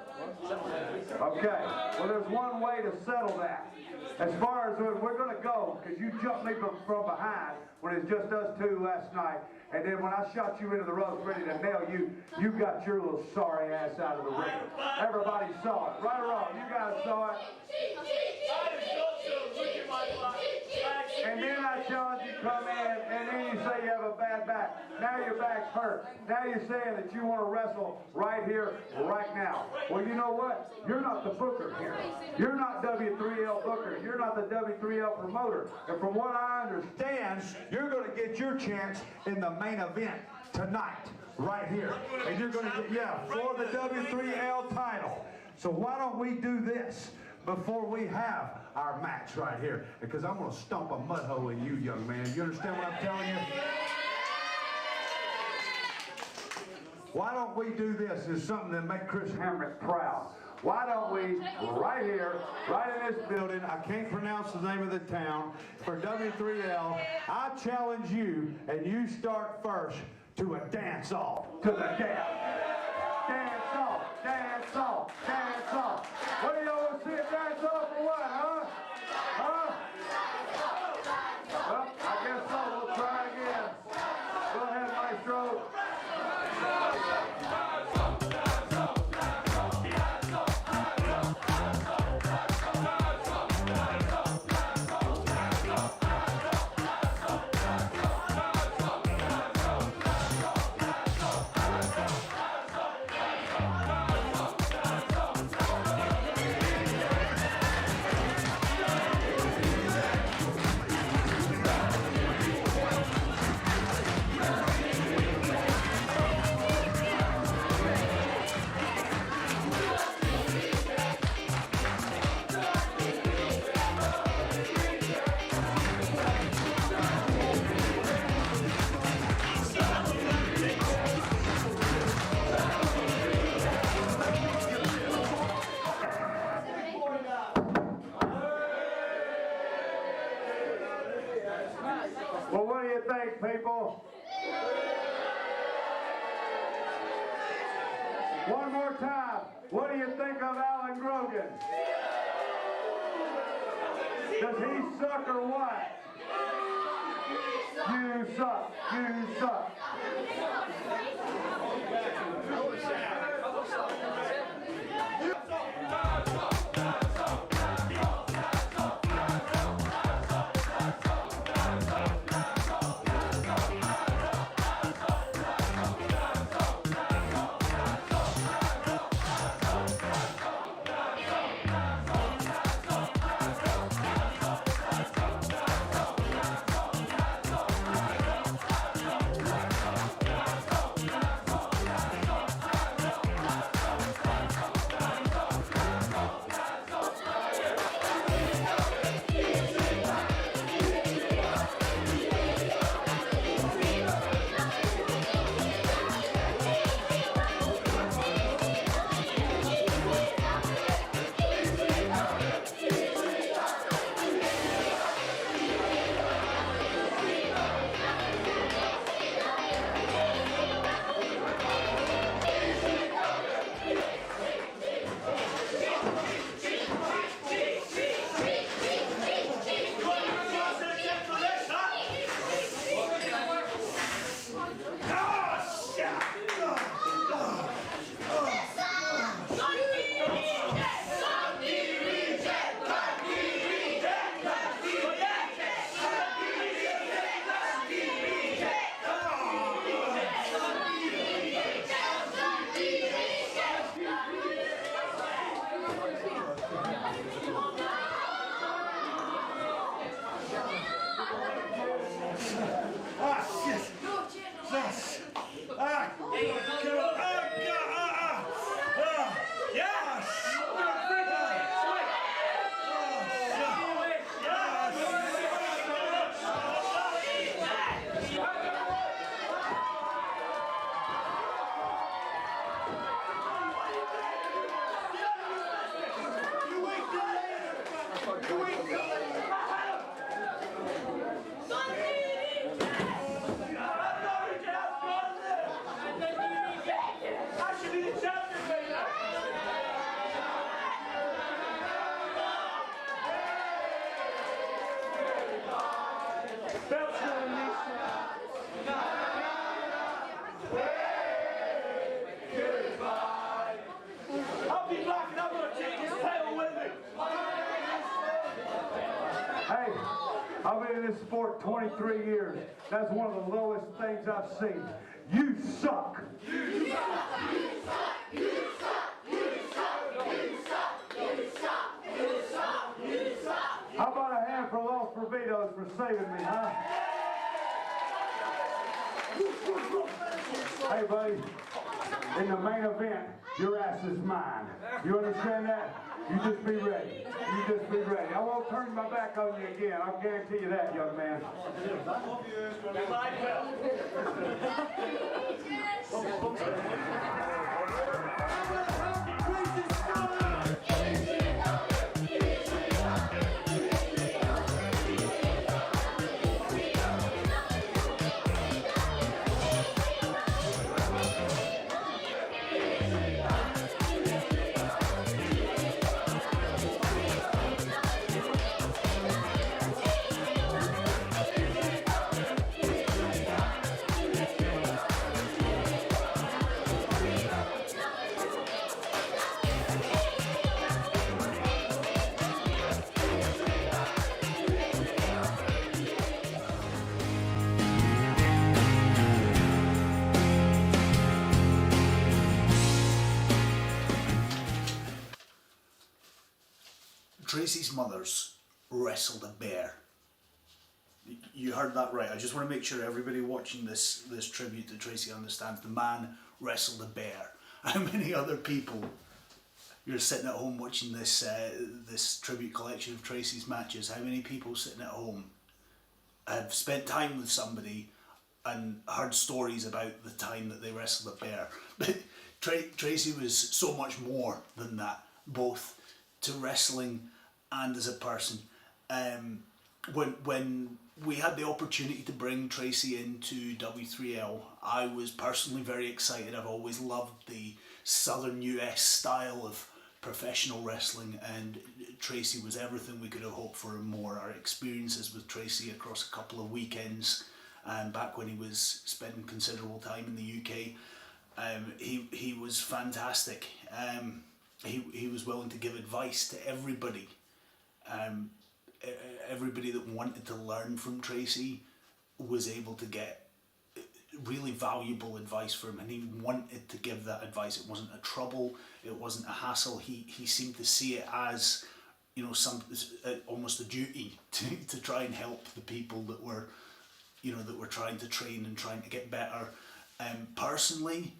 Okay, well there's one way to settle that. As far as we're going to go, because you jumped me from behind when it's just us two last night, and then when I shot you into the ropes ready to nail you, you got your little sorry ass out of the ring. Everybody saw it. Right or wrong, you guys saw it. And then I challenge you to come in, and then you say you have a bad back. Now your back's hurt. Now you're saying that you want to wrestle right here, right now. Well, you know what? You're not the booker here. You're not W3L booker. You're not the W3L promoter. And from what I understand, you're going to get your chance in the main event tonight, right here. And you're going to get, for the W3L title. So why don't we do this before we have our match right here? Because I'm going to stomp a mud hole in you, young man. You understand what I'm telling you? Why don't we do this as something that make Chris Hamrick proud? Why don't we, right here, right in this building, I can't pronounce the name of the town, for W3L, I challenge you, and you start first, to a dance-off, to the death. Dance-off, dance-off, dance-off. What do y'all want to see a dance-off or what, huh? Huh? Well, I guess so. We'll try again. Go ahead, Maestro. Well, what do you think, people? One more time. What do you think of Alan Grogan? Does he suck or what? You suck. You suck. Hey, I've been in this sport 23 years. That's one of the lowest things I've seen. You suck. You suck. You suck. You suck. You suck. You suck. You suck. You suck. You suck. How about a hand for Los Provitos for saving me, huh? Hey, buddy, in the main event, your ass is mine. You understand that? You just be ready. You just be ready. I won't turn my back on you again. I'll guarantee you that, young man. Tracy Smothers wrestled a bear. You heard that right. I just want to make sure everybody watching this tribute to Tracy understands the man wrestled a bear. How many other people, you're sitting at home watching this this tribute collection of Tracy's matches, how many people sitting at home have spent time with somebody and heard stories about the time that they wrestled a bear? But Tracy was so much more than that, both to wrestling and as a person. When we had the opportunity to bring Tracy into W3L, I was personally very excited. I've always loved the Southern US style of professional wrestling, and Tracy was everything we could have hoped for and more. Our experiences with Tracy across a couple of weekends, back when he was spending considerable time in the UK, he was fantastic. He was willing to give advice to everybody. Everybody that wanted to learn from Tracy was able to get really valuable advice from him, and he wanted to give that advice. It wasn't a trouble, it wasn't a hassle. He seemed to see it as, you know, almost a duty to try and help the people that were, you know, that were trying to train and trying to get better. Personally,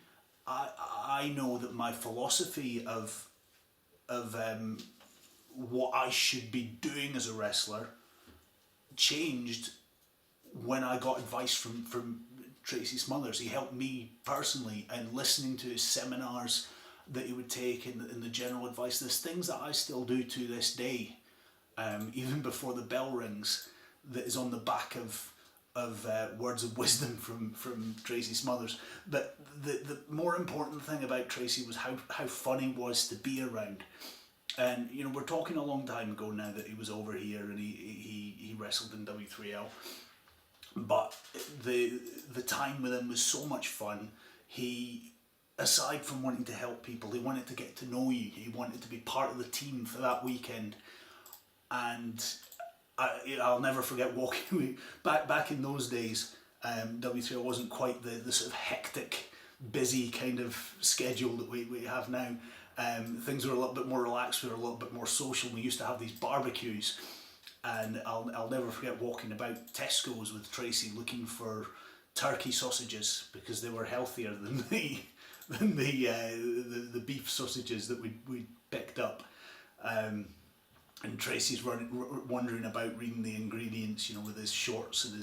I know that my philosophy of what I should be doing as a wrestler changed when I got advice from Tracy Smothers. He helped me personally, and listening to his seminars that he would take and the general advice. There's things that I still do to this day, even before the bell rings, that is on the back of words of wisdom from Tracy Smothers. But the more important thing about Tracy was how fun he was to be around. And you know, we're talking a long time ago now that he was over here and he wrestled in W3L. But the time with him was so much fun. He, aside from wanting to help people, he wanted to get to know you. He wanted to be part of the team for that weekend. And I'll never forget walking back in those days. W3L wasn't quite the sort of hectic, busy kind of schedule that we have now. Things were a little bit more relaxed. We were a little bit more social. We used to have these barbecues, and I'll never forget walking about Tesco's with Tracy looking for turkey sausages because they were healthier than the beef sausages that we picked up. And Tracy's wandering about reading the ingredients, with his shorts and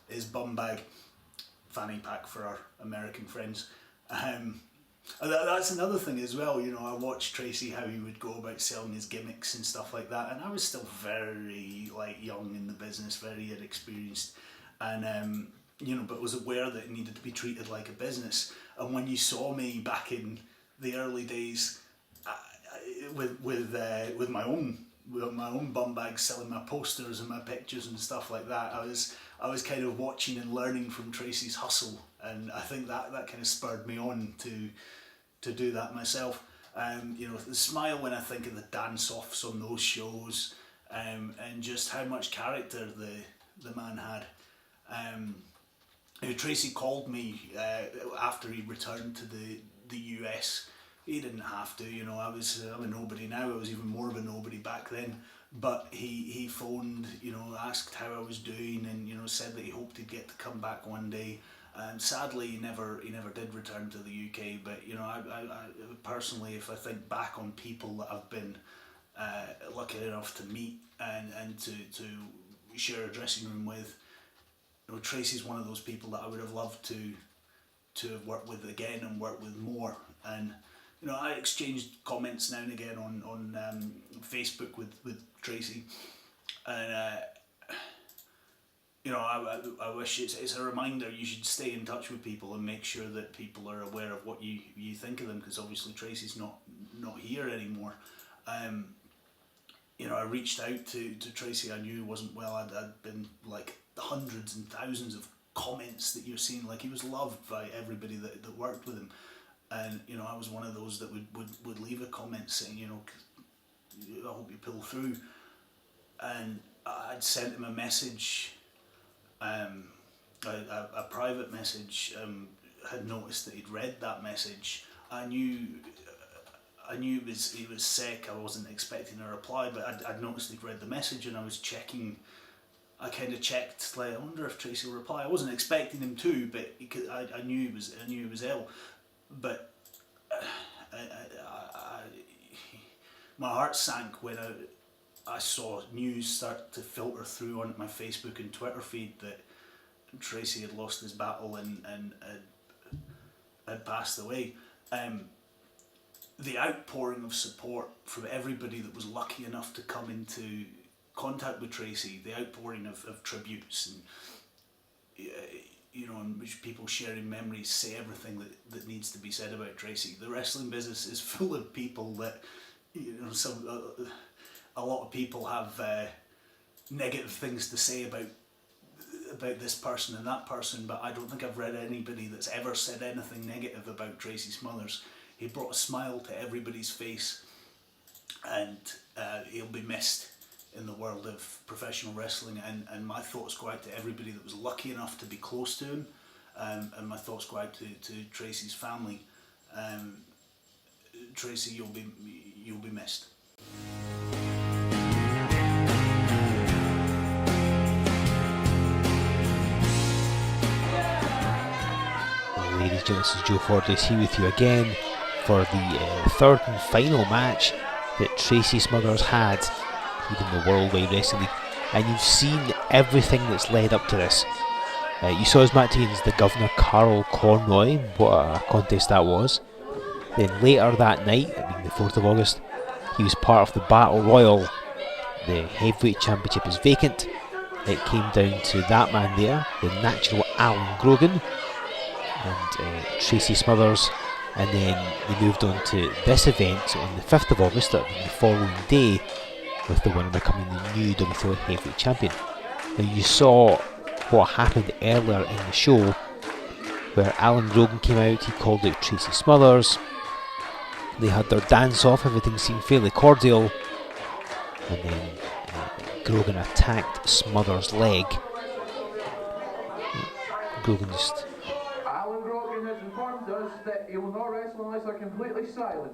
his bum bag, fanny pack for our American friends. That's another thing as well. I watched Tracy, how he would go about selling his gimmicks and stuff like that, and I was still very young in the business, very inexperienced, and but was aware that it needed to be treated like a business. And when you saw me back in the early days, with my own bum bag, selling my posters and my pictures and stuff like that, I was kind of watching and learning from Tracy's hustle, and I think that kind of spurred me on to do that myself. The smile when I think of the dance-offs on those shows, and just how much character the man had. Tracy called me after he returned to the US. He didn't have to, I'm a nobody now. I was even more of a nobody back then. But he phoned, asked how I was doing, and said that he hoped he'd get to come back one day. Sadly, he never did return to the UK. But I personally, if I think back on people that I've been lucky enough to meet and to share a dressing room with, Tracy's one of those people that I would have loved to have worked with again and worked with more. And I exchanged comments now and again on Facebook with Tracy, and I wish it's a reminder you should stay in touch with people and make sure that people are aware of what you think of them, because obviously Tracy's not here anymore. I reached out to Tracy. I knew wasn't well. I'd been hundreds and thousands of comments that you're seeing. He was loved by everybody that worked with him. And I was one of those that would leave a comment saying, I hope you pull through. And I'd sent him a message, a private message. Had noticed that he'd read that message. I knew he was sick. I wasn't expecting a reply, but I'd noticed he'd read the message, and I was checking. I kind of checked, I wonder if Tracy will reply. I wasn't expecting him to, but I knew he was ill. But my heart sank when I saw news start to filter through on my Facebook and Twitter feed that Tracy had lost his battle and had passed away. The outpouring of support from everybody that was lucky enough to come into contact with Tracy, the outpouring of tributes and in which people sharing memories say everything that needs to be said about Tracy. The wrestling business is full of people that, a lot of people have negative things to say about this person and that person, but I don't think I've read anybody that's ever said anything negative about Tracy Smothers. He brought a smile to everybody's face, and he'll be missed in the world of professional wrestling, and my thoughts go out to everybody that was lucky enough to be close to him, and my thoughts go out to Tracy's family. Tracy, you'll be missed. Ladies and gentlemen, this is Joe Fordyce here with you again for the third and final match that Tracy Smothers had within the Worldwide Wrestling League, and you've seen everything that's led up to this. You saw his match against the Governor Carl Conroy, what a contest that was. Then later that night, being the 4th of August, he was part of the Battle Royal. The Heavyweight Championship is vacant. It came down to that man there, the natural Alan Grogan, and Tracy Smothers, and then they moved on to this event on the 5th of August, the following day, with the winner becoming the new WWF Heavyweight Champion. Now you saw what happened earlier in the show, where Alan Grogan came out, he called out Tracy Smothers, they had their dance off, everything seemed fairly cordial, and then Grogan attacked Smothers' leg. Grogan just... Alan Grogan has informed us that he will not wrestle unless they're completely silent.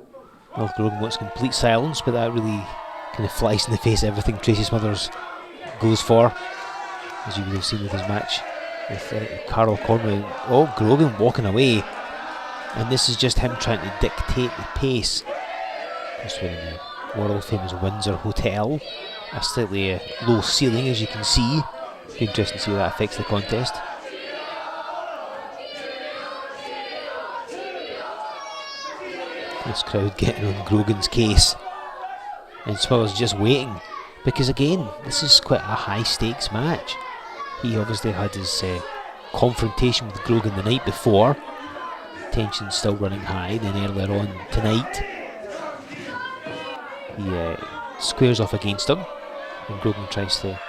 Well, Grogan wants complete silence, but that really kind of flies in the face of everything Tracy Smothers goes for, as you would have seen with his match with Carl Conroy. Oh, Grogan walking away, and this is just him trying to dictate the pace. Just winning the world famous Windsor Hotel, a slightly low ceiling, as you can see. It'll be interesting to see how that affects the contest. This crowd getting on Grogan's case, and Smothers just waiting, because again, this is quite a high stakes match. He obviously had his confrontation with Grogan the night before, tension still running high. Then earlier on tonight, he squares off against him, and Grogan tries to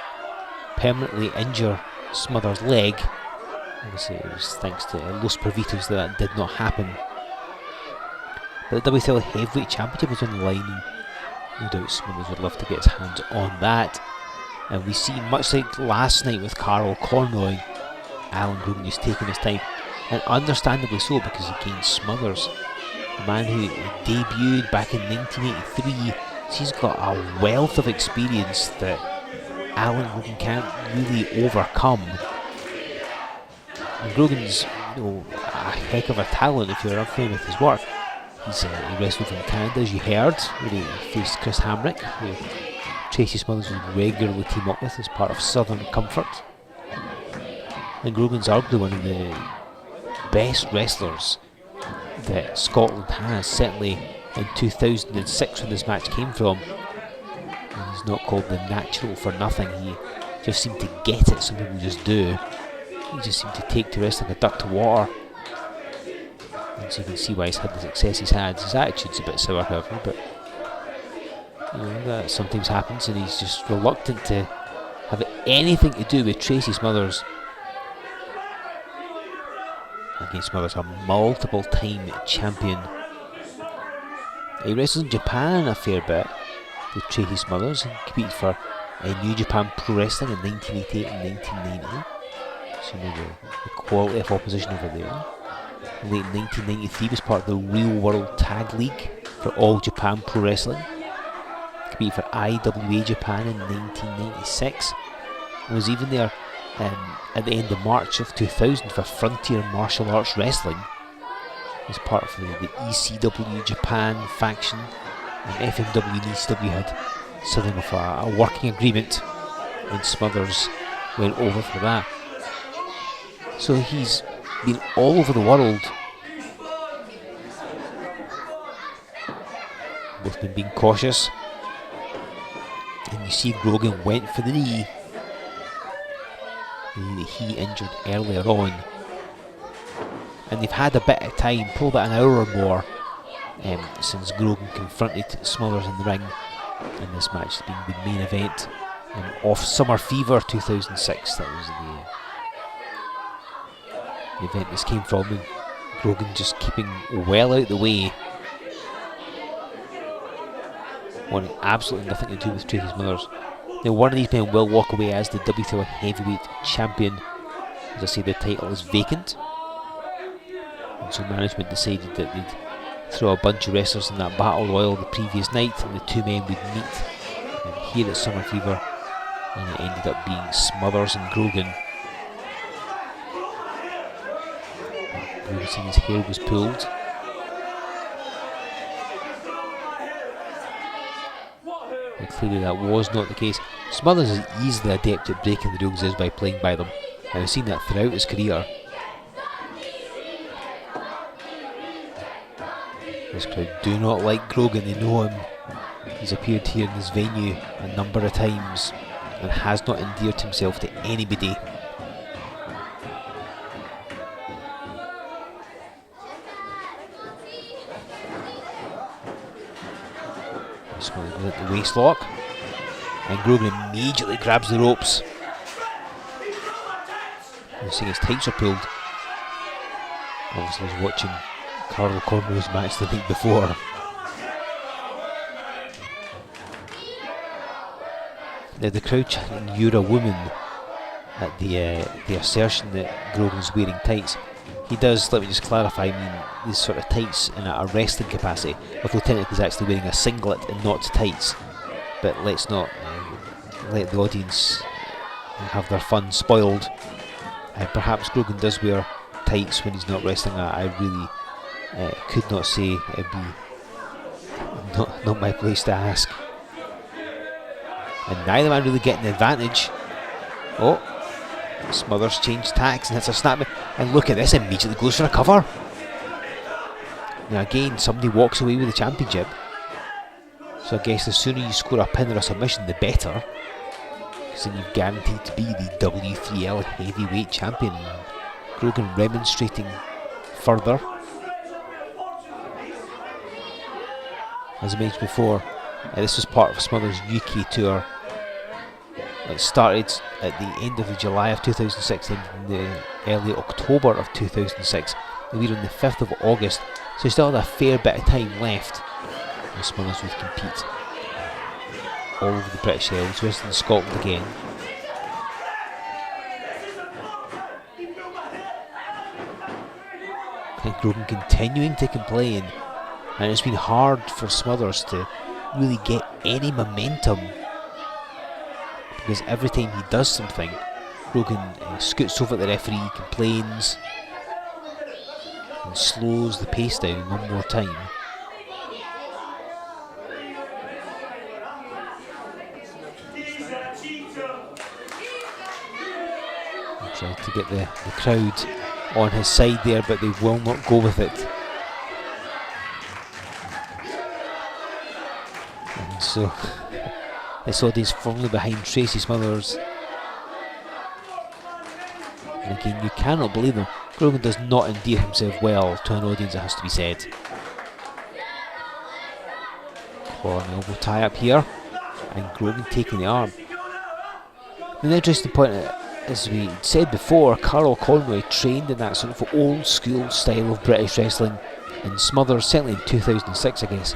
permanently injure Smothers' leg. Obviously it was thanks to Los Pervitos that did not happen. But the WTL Heavyweight Championship is on the line, and no doubt Smothers would love to get his hands on that. And we see, much like last night with Carl Conroy, Alan Grogan is taking his time, and understandably so, because against Smothers, a man who debuted back in 1983, he's got a wealth of experience that Alan Grogan can't really overcome. And Grogan's, a heck of a talent if you're unfamiliar with his work. He wrestled from Canada, as you heard, where he faced Chris Hamrick, who Tracy Smothers would regularly team up with as part of Southern Comfort. And Grogan's arguably one of the best wrestlers that Scotland has, certainly in 2006 when this match came from. And he's not called the natural for nothing. He just seemed to get it. Some people just do. He just seemed to take to wrestling like a duck to water. And so you can see why he's had the success he's had. His attitude's a bit sour, however, but that sometimes happens, and he's just reluctant to have anything to do with Tracy Smothers. Again, Smothers, a multiple-time champion. He wrestled in Japan a fair bit with Tracy Smothers, and competed for New Japan Pro Wrestling in 1988 and 1990. So you know the quality of opposition over there. In late 1993 was part of the Real World Tag League for All Japan Pro Wrestling. Competed for IWA Japan in 1996. And was even there at the end of March of 2000 for Frontier Martial Arts Wrestling. As part of the ECW Japan faction. And FMW and ECW had something of a working agreement, and Smothers went over for that. So he's been all over the world. Both been being cautious. And you see Grogan went for the knee that he injured earlier on. And they've had a bit of time, probably about an hour or more, since Grogan confronted Smothers in the ring. And this match being the main event of Summer Fever 2006. That was the event this came from, and Grogan just keeping well out the way, wanting absolutely nothing to do with Tracy Smothers. Now one of these men will walk away as the WTL Heavyweight Champion. As I say, the title is vacant, and so management decided that they'd throw a bunch of wrestlers in that battle royal the previous night, and the two men would meet here at Summer Fever, and it ended up being Smothers and Grogan. His hair was pulled. And clearly that was not the case. Smothers is easily adept at breaking the rules by playing by them, and I've seen that throughout his career. This crowd do not like Grogan, they know him. He's appeared here in this venue a number of times and has not endeared himself to anybody. Smothers with the waist lock, and Grogan immediately grabs the ropes. You see his tights are pulled. Obviously, he's watching Carl Conroy's match the night before. Now the crowd chanting "You're a woman" at the assertion that Grogan's wearing tights. He does, let me just clarify, these sort of tights in a wrestling capacity, although technically he's actually wearing a singlet and not tights. But let's not let the audience have their fun spoiled. Perhaps Grogan does wear tights when he's not wrestling. I really could not say. It'd be not my place to ask. And neither man really getting the advantage. Oh, Smothers changed tacks and hits a snap. And look at this, immediately goes for a cover. Now again, somebody walks away with the championship. So I guess the sooner you score a pin or a submission, the better. Because then you've guaranteed to be the W3L heavyweight champion. Grogan remonstrating further. As I mentioned before, this was part of Smothers' UK tour. It started at the end of July of 2006 and in the early October of 2006. And we're on the 5th of August, so he still had a fair bit of time left. And Smothers would compete all over the British Isles, wrestling in Scotland again. And Grogan continuing to complain, and it's been hard for Smothers to really get any momentum, because every time he does something, Grogan scoots over at the referee, complains, and slows the pace down one more time. He tried to get the crowd on his side there, but they will not go with it. And so this audience firmly behind Tracy Smothers. And again, you cannot believe them. Grogan does not endear himself well to an audience, it has to be said. Claw and elbow tie up here, and Grogan taking the arm. An interesting point, as we said before, Carl Conway trained in that sort of old school style of British wrestling, and Smothers, certainly in 2006 I guess,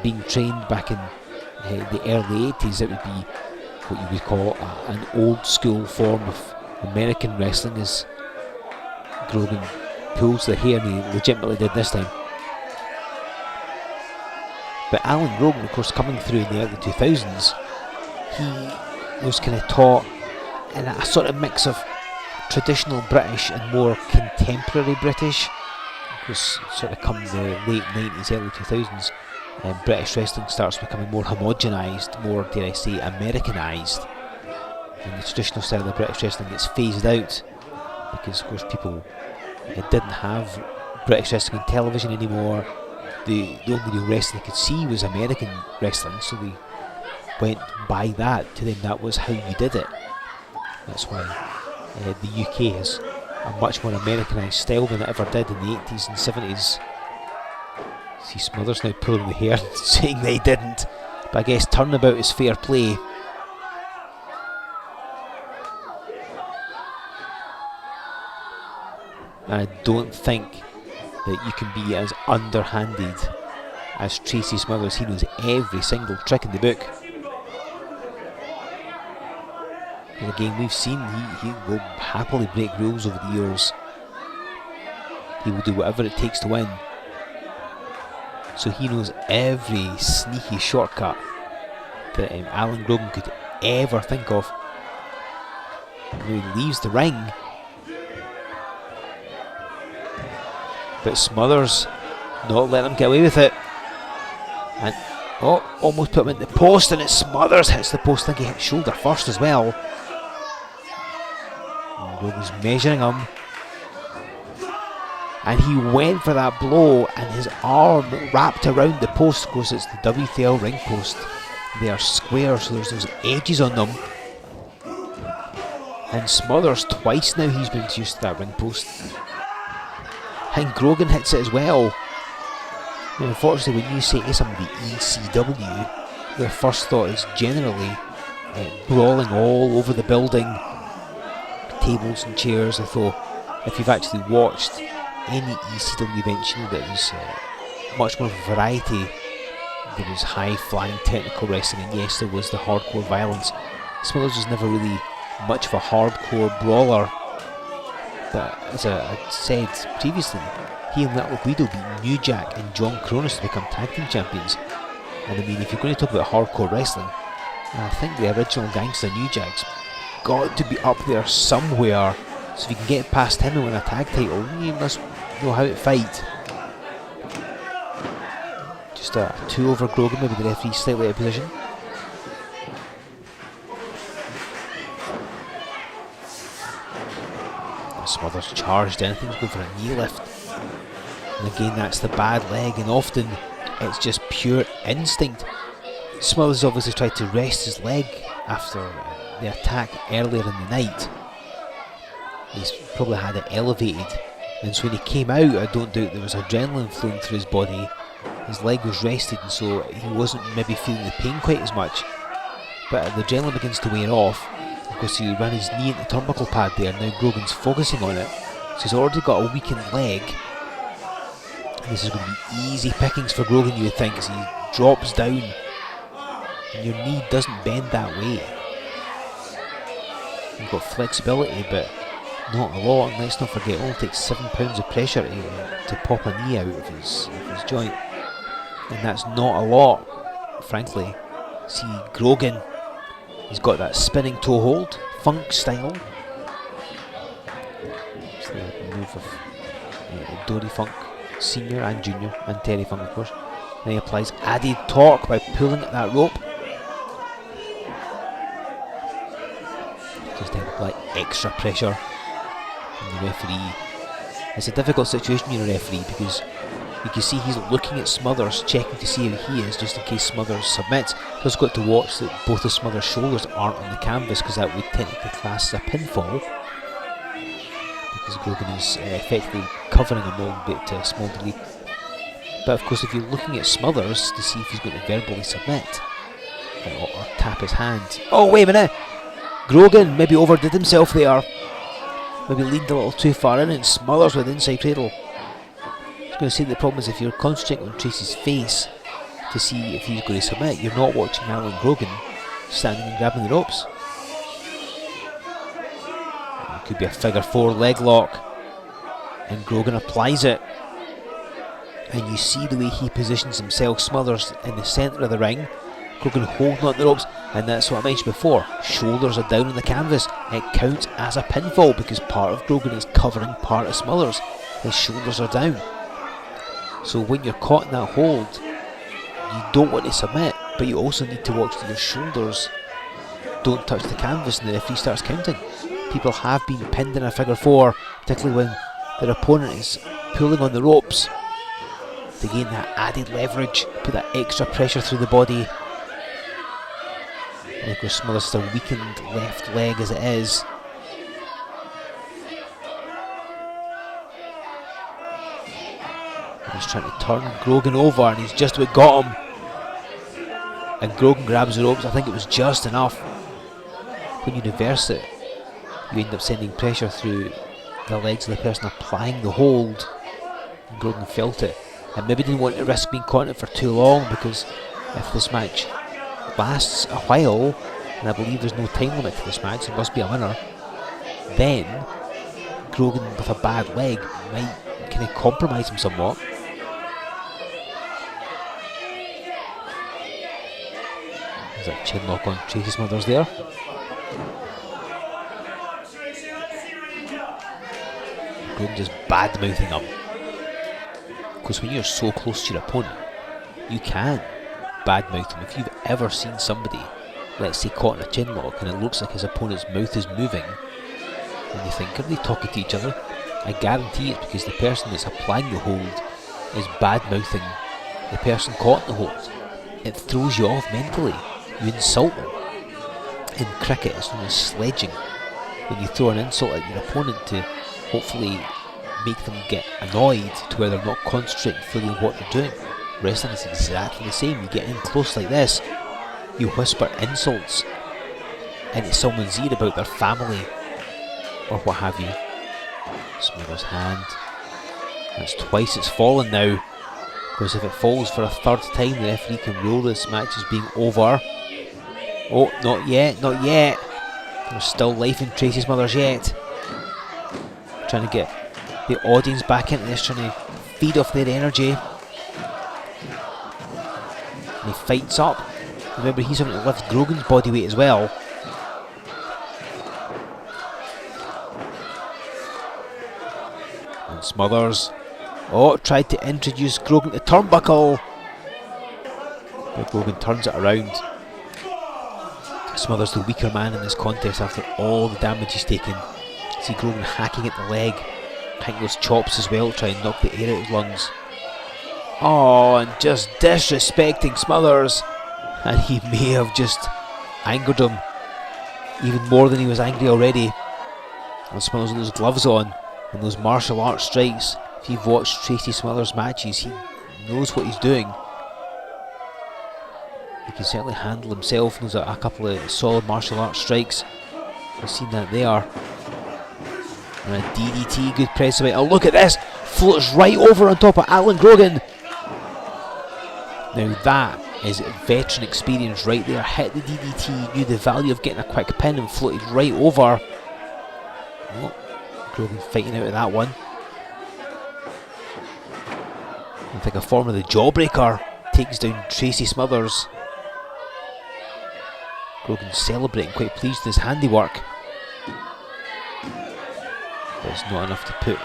being trained back in the early 80s, it would be what you would call an old school form of American wrestling, as Grogan pulls the hair, and he legitimately did this time. But Alan Grogan, of course, coming through in the early 2000s, he was kind of taught in a sort of mix of traditional British and more contemporary British. Of course, sort of come the late 90s, early 2000s, British wrestling starts becoming more homogenised, more, dare I say, Americanised. And the traditional style of British wrestling gets phased out, because of course people didn't have British wrestling on television anymore. The only real wrestling they could see was American wrestling, so they went by that. To them, that was how you did it. That's why the UK has a much more Americanised style than it ever did in the 80s and 70s. See Smothers now pulling the hair, saying they didn't, but I guess turnabout is fair play. I don't think that you can be as underhanded as Tracy Smothers. He knows every single trick in the book. And again, we've seen he will happily break rules over the years. He will do whatever it takes to win. So he knows every sneaky shortcut that Alan Grogan could ever think of. When he leaves the ring, but Smothers not letting him get away with it, and almost put him in the post, and it's Smothers hits the post. I think he hit shoulder first as well. And Grogan's measuring him, and he went for that blow, and his arm wrapped around the post. Of course, it's the WTL ring post. They are square, so there's those edges on them. And Smothers, twice now he's been used to that ring post. And Grogan hits it as well. Now, unfortunately, when you say to somebody ECW, their first thought is generally brawling all over the building, tables and chairs. Although, if you've actually watched any ECW event, you know that there's much more of a variety. There was high-flying technical wrestling, and yes, there was the hardcore violence. Smothers was never really much of a hardcore brawler. But as I said previously, he and Little Guido beat New Jack and John Cronus to become tag team champions. And I mean, if you're going to talk about hardcore wrestling, I think the original gangster New Jack's got to be up there somewhere So if you can get past him and win a tag title, you must know how to fight. Just a 2 over Grogan, maybe the referee slightly out of position. And Smothers charged in, I think he's going for a knee lift. And again, that's the bad leg, and often it's just pure instinct. Smothers obviously tried to rest his leg after the attack earlier in the night. He's probably had it elevated, and so when he came out, I don't doubt there was adrenaline flowing through his body. His leg was rested, and so he wasn't maybe feeling the pain quite as much. But the adrenaline begins to wear off. Of course, he ran his knee into the turnbuckle pad there. Now Grogan's focusing on it, so he's already got a weakened leg. And this is going to be easy pickings for Grogan, you would think, as he drops down. And your knee doesn't bend that way. You've got flexibility, but not a lot. And let's not forget, it only takes 7 pounds of pressure to pop a knee out of his joint. And that's not a lot, frankly. See Grogan, he's got that spinning toe hold, funk style. It's the move of Dory Funk Senior and Junior, and Terry Funk of course. Then he applies added torque by pulling at that rope. Just to apply extra pressure on the referee. It's a difficult situation, you're a referee, because you can see he's looking at Smothers, checking to see how he is, just in case Smothers submits. He's also got to watch that both of Smothers' shoulders aren't on the canvas, because that would technically class as a pinfall. Because Grogan is effectively covering him a little bit to a small degree. But of course, if you're looking at Smothers to see if he's going to verbally submit or tap his hand. Oh, wait a minute! Grogan maybe overdid himself there. Maybe leaned a little too far in, and Smothers with inside cradle. I was going to say the problem is if you're concentrating on Tracy's face to see if he's going to submit, you're not watching Alan Grogan standing and grabbing the ropes. It could be a figure 4 leg lock, and Grogan applies it. And you see the way he positions himself, Smothers in the centre of the ring, Grogan holding on the ropes, and that's what I mentioned before. Shoulders are down on the canvas. It counts as a pinfall because part of Grogan is covering part of Smothers. His shoulders are down. So when you're caught in that hold, you don't want to submit, but you also need to watch that your shoulders don't touch the canvas and the referee starts counting. People have been pinned in a figure 4, particularly when their opponent is pulling on the ropes to gain that added leverage, put that extra pressure through the body. And of course Smothers has a weakened left leg as it is. And he's trying to turn Grogan over, and he's just about got him. And Grogan grabs the ropes. I think it was just enough. When you reverse it, you end up sending pressure through the legs of the person applying the hold. And Grogan felt it, and maybe didn't want to risk being caught in it for too long, because if this match lasts a while, and I believe there's no time limit to this match, there must be a winner, then Grogan with a bad leg might kind of compromise him somewhat. There's that chin lock on Tracy Smothers there. Grogan just bad mouthing him. Because when you're so close to your opponent, you can bad mouth him. If you've ever seen somebody, let's say, caught in a chin lock and it looks like his opponent's mouth is moving, and you think, are they talking to each other? I guarantee it's because the person that's applying the hold is bad mouthing the person caught in the hold. It throws you off mentally. You insult them. In cricket, it's known as sledging. When you throw an insult at your opponent to hopefully make them get annoyed to where they're not concentrating fully on what they're doing. Wrestling is exactly the same. You get in close like this, you whisper insults into someone's ear about their family or what have you. Smothers' hand. That's twice it's fallen now. Because if it falls for a third time, the referee can rule this match as being over. Oh, not yet, not yet. There's still life in Tracy Smothers yet. Trying to get the audience back into this, trying to feed off their energy. And he fights up. Remember, he's having to lift Grogan's body weight as well. Smothers. Oh, tried to introduce Grogan to turnbuckle. But Grogan turns it around. Smothers the weaker man in this contest after all the damage he's taken. See Grogan hacking at the leg. Hitting those chops as well, trying to knock the air out of his lungs. Oh, and just disrespecting Smothers. And he may have just angered him even more than he was angry already. And Smothers with those gloves on and those martial arts strikes. If you've watched Tracy Smothers matches, he knows what he's doing. He can certainly handle himself. Knows a couple of solid martial arts strikes. We've seen that there. And a DDT, good press away. Oh, look at this! Floats right over on top of Alan Grogan. Now that is veteran experience right there. Hit the DDT, knew the value of getting a quick pin and floated right over. Oh, Grogan fighting out of that one. I think a form of the Jawbreaker takes down Tracy Smothers. Grogan celebrating, quite pleased with his handiwork. But it's not enough to put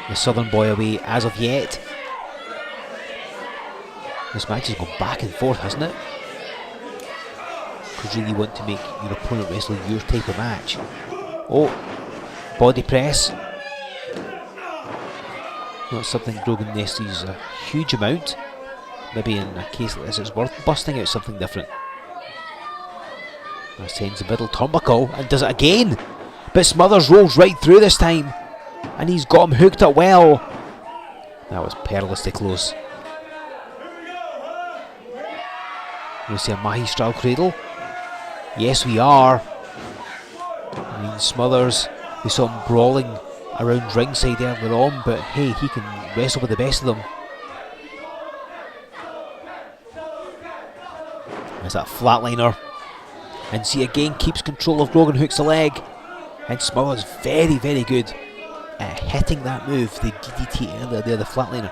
the Southern boy away as of yet. This match has gone back and forth, hasn't it? Because really want to make your opponent wrestle your type of match. Oh, body press. Not something Grogan necessarily uses a huge amount. Maybe in a case like this it's worth busting out something different. That sends the middle turnbuckle and does it again. But Smothers rolls right through this time. And he's got him hooked up well. That was perilously close. We'll see a Mahistral cradle. Yes, we are. I mean, Smothers, we saw him brawling around ringside earlier on, but hey, he can wrestle with the best of them. There's that flatliner. And see, again, keeps control of Grogan, hooks the leg. And Smothers very, very good at hitting that move, the DDT earlier there, the flatliner.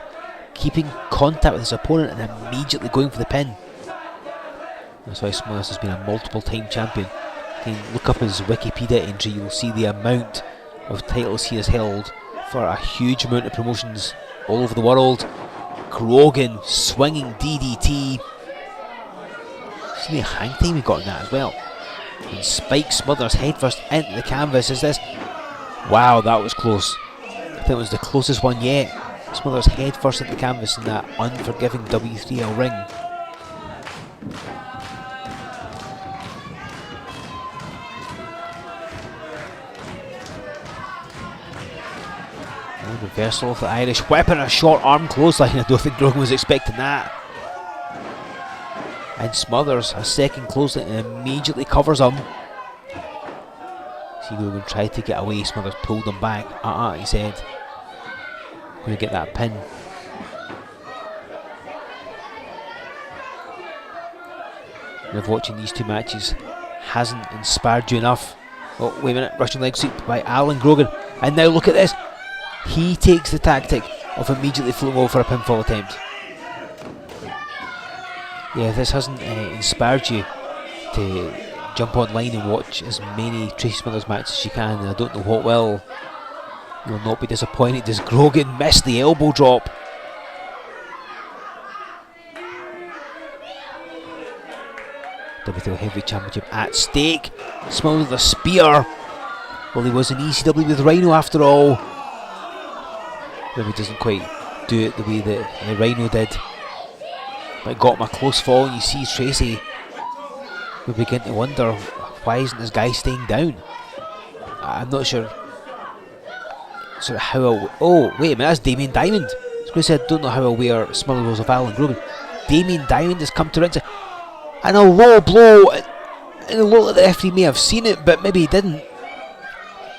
Keeping contact with his opponent and immediately going for the pin. That's why Smothers has been a multiple time champion. You can look up his Wikipedia entry, you'll see the amount of titles he has held for a huge amount of promotions all over the world. Grogan swinging DDT. See the hang time we got in that as well. And Spike Smothers headfirst into the canvas. Is this? Wow, that was close. I think it was the closest one yet. Smothers headfirst into the canvas in that unforgiving W3L ring. Reversal of the Irish whip and a short arm clothesline. I don't think Grogan was expecting that. And Smothers a second clothesline and immediately covers him. See, Grogan tried to get away. Smothers pulled him back. He said, I'm going to get that pin. And if watching these two matches hasn't inspired you enough. Oh, wait a minute. Russian leg sweep by Alan Grogan. And now look at this. He takes the tactic of immediately floating over for a pinfall attempt. Yeah, if this hasn't inspired you to jump online and watch as many Tracy Smothers matches as you can, and I don't know what will. You'll not be disappointed as Grogan missed the elbow drop. WTL Heavyweight Championship at stake. Smothers with a spear. Well, he was in ECW with Rhino after all. Maybe doesn't quite do it the way that Rhino did, but got him a close fall. And you see Tracy, we begin to wonder, why isn't this guy staying down? I'm not sure sort of how. Oh wait a minute, that's Damien Diamond. I was going to say I don't know how aware Smothers was of Alan Grogan. Damien Diamond has come to ringside and a low blow, and it looked like the referee may have seen it, but maybe he didn't.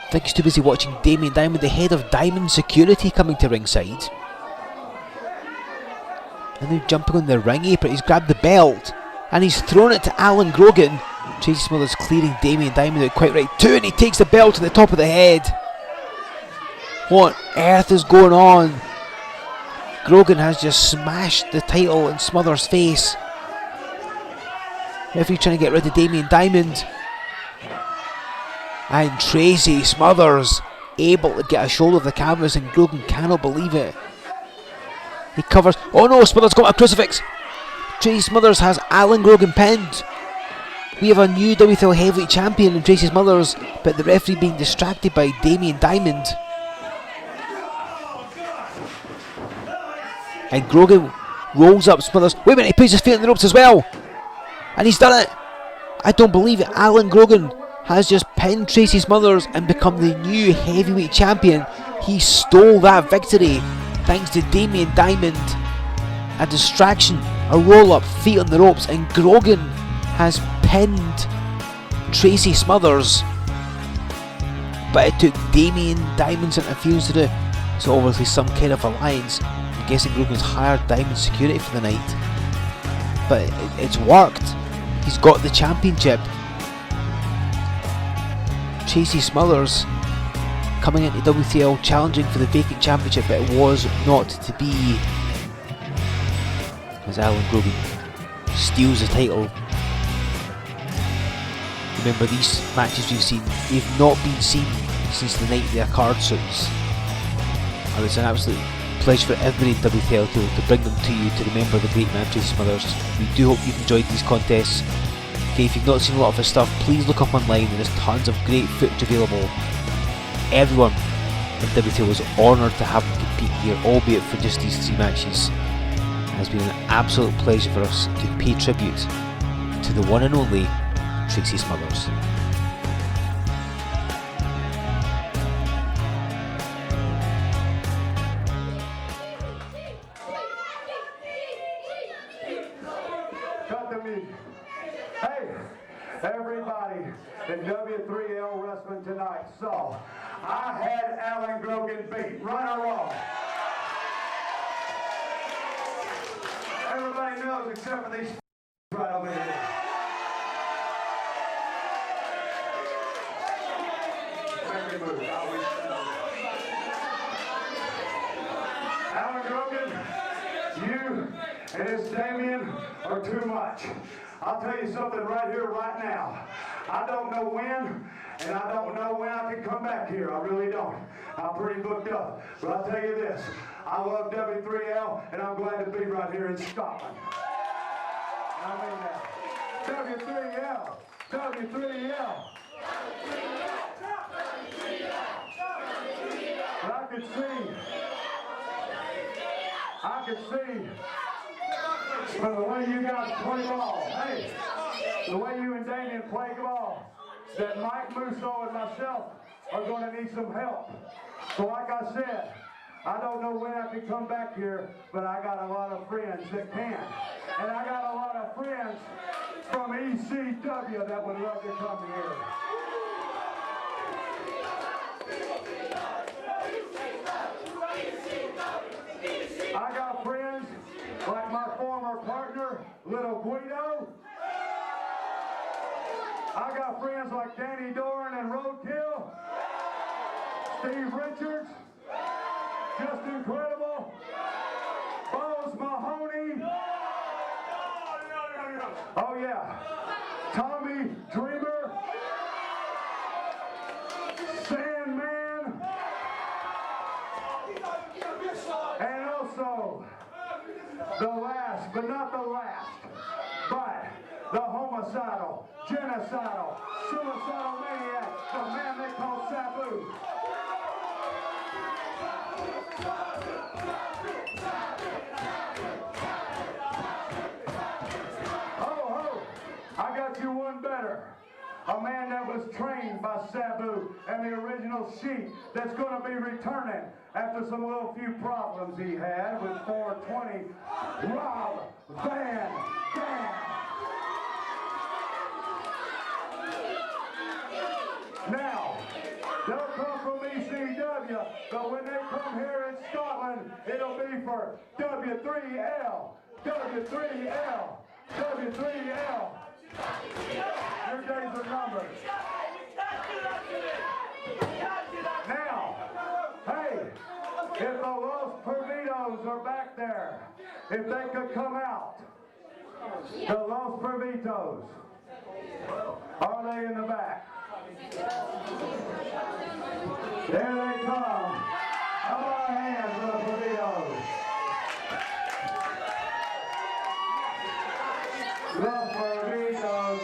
I think he's too busy watching Damien Diamond, the head of Diamond Security, coming to ringside. And now jumping on the ring apron, he's grabbed the belt and he's thrown it to Alan Grogan. Tracy Smothers clearing Damien Diamond out quite right too, and he takes the belt to the top of the head. What on earth is going on? Grogan has just smashed the title in Smothers' face. Referee trying to get rid of Damien Diamond. And Tracy Smothers able to get a shoulder of the canvas, and Grogan cannot believe it. He covers. Oh no, Smothers got a crucifix. Tracy Smothers has Alan Grogan pinned. We have a new WTL heavyweight champion in Tracy Smothers, but the referee being distracted by Damien Diamond. And Grogan rolls up Smothers. Wait a minute, he puts his feet on the ropes as well. And he's done it. I don't believe it. Alan Grogan has just pinned Tracy Smothers and become the new heavyweight champion. He stole that victory thanks to Damien Diamond. A distraction, a roll up, feet on the ropes, and Grogan has pinned Tracy Smothers. But it took Damien Diamond's interference to do. So obviously some kind of alliance. I'm guessing Grogan's hired Diamond security for the night. But it's worked. He's got the championship. Tracy Smothers coming into WTL challenging for the vacant championship, but it was not to be, as Alan Grogan steals the title. Remember, these matches we've seen, they've not been seen since the night of their card suits, and it's an absolute pleasure for everybody in WTL to bring them to you to remember the great man Tracy Smothers. We do hope you've enjoyed these contests. Okay, if you've not seen a lot of his stuff, please look up online. There's tons of great footage available. Everyone in WTL was honoured to have him compete here, albeit for just these 3 matches. It has been an absolute pleasure for us to pay tribute to the one and only Tracy Smothers. Cut the music. Hey, everybody in W3L Wrestling tonight. So, I had Alan Grogan beat, right or wrong. Everybody knows except for these right over here. Make me move. Alan Grogan, you and this Damien are too much. I'll tell you something right here, right now. I don't know when, and I don't know when I can come back here. I really don't. I'm pretty booked up. But I'll tell you this, I love W3L, and I'm glad to be right here in Scotland. I mean that. W3L, W3L. But I could see from the way you guys play ball, hey, the way you and Damien play ball, that Mike Musso and myself are going to need some help. So like I said, I don't know when I can come back here, but I got a lot of friends that can. And I got a lot of friends from ECW that would love to come here. I got friends like my former partner, Little Guido. I got friends like Danny Doran and Roadkill, Steve Richards, Just Incredible, Bose Mahoney. Oh yeah, Tommy Dreamer, Sandman, and also the last, but not the last, but the homicidal, genocidal, suicidal maniac, the man they call Sabu. I got you one better. A man that was trained by Sabu and the original Sheik that's going to be returning after some little few problems he had with 420. Rob Van Dam. Now, they'll come from ECW, but when they come here in Scotland, it'll be for W3L, W3L, W3L. Your days are numbered. Now, hey, if the Los Perdidos are back there, if they could come out, the Los Perdidos, are they in the back? There they come. How about our hands for the burritos? Los burritos.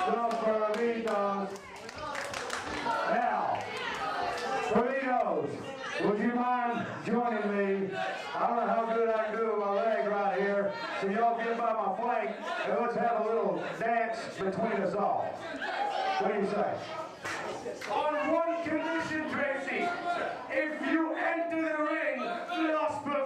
Los burritos. Now, burritos, would you mind joining me? I don't know how good I can do with my leg right here. So y'all get by my flank and let's have a little dance between us all. What do you say? On one condition, Tracy. If you enter the ring, Los Burritos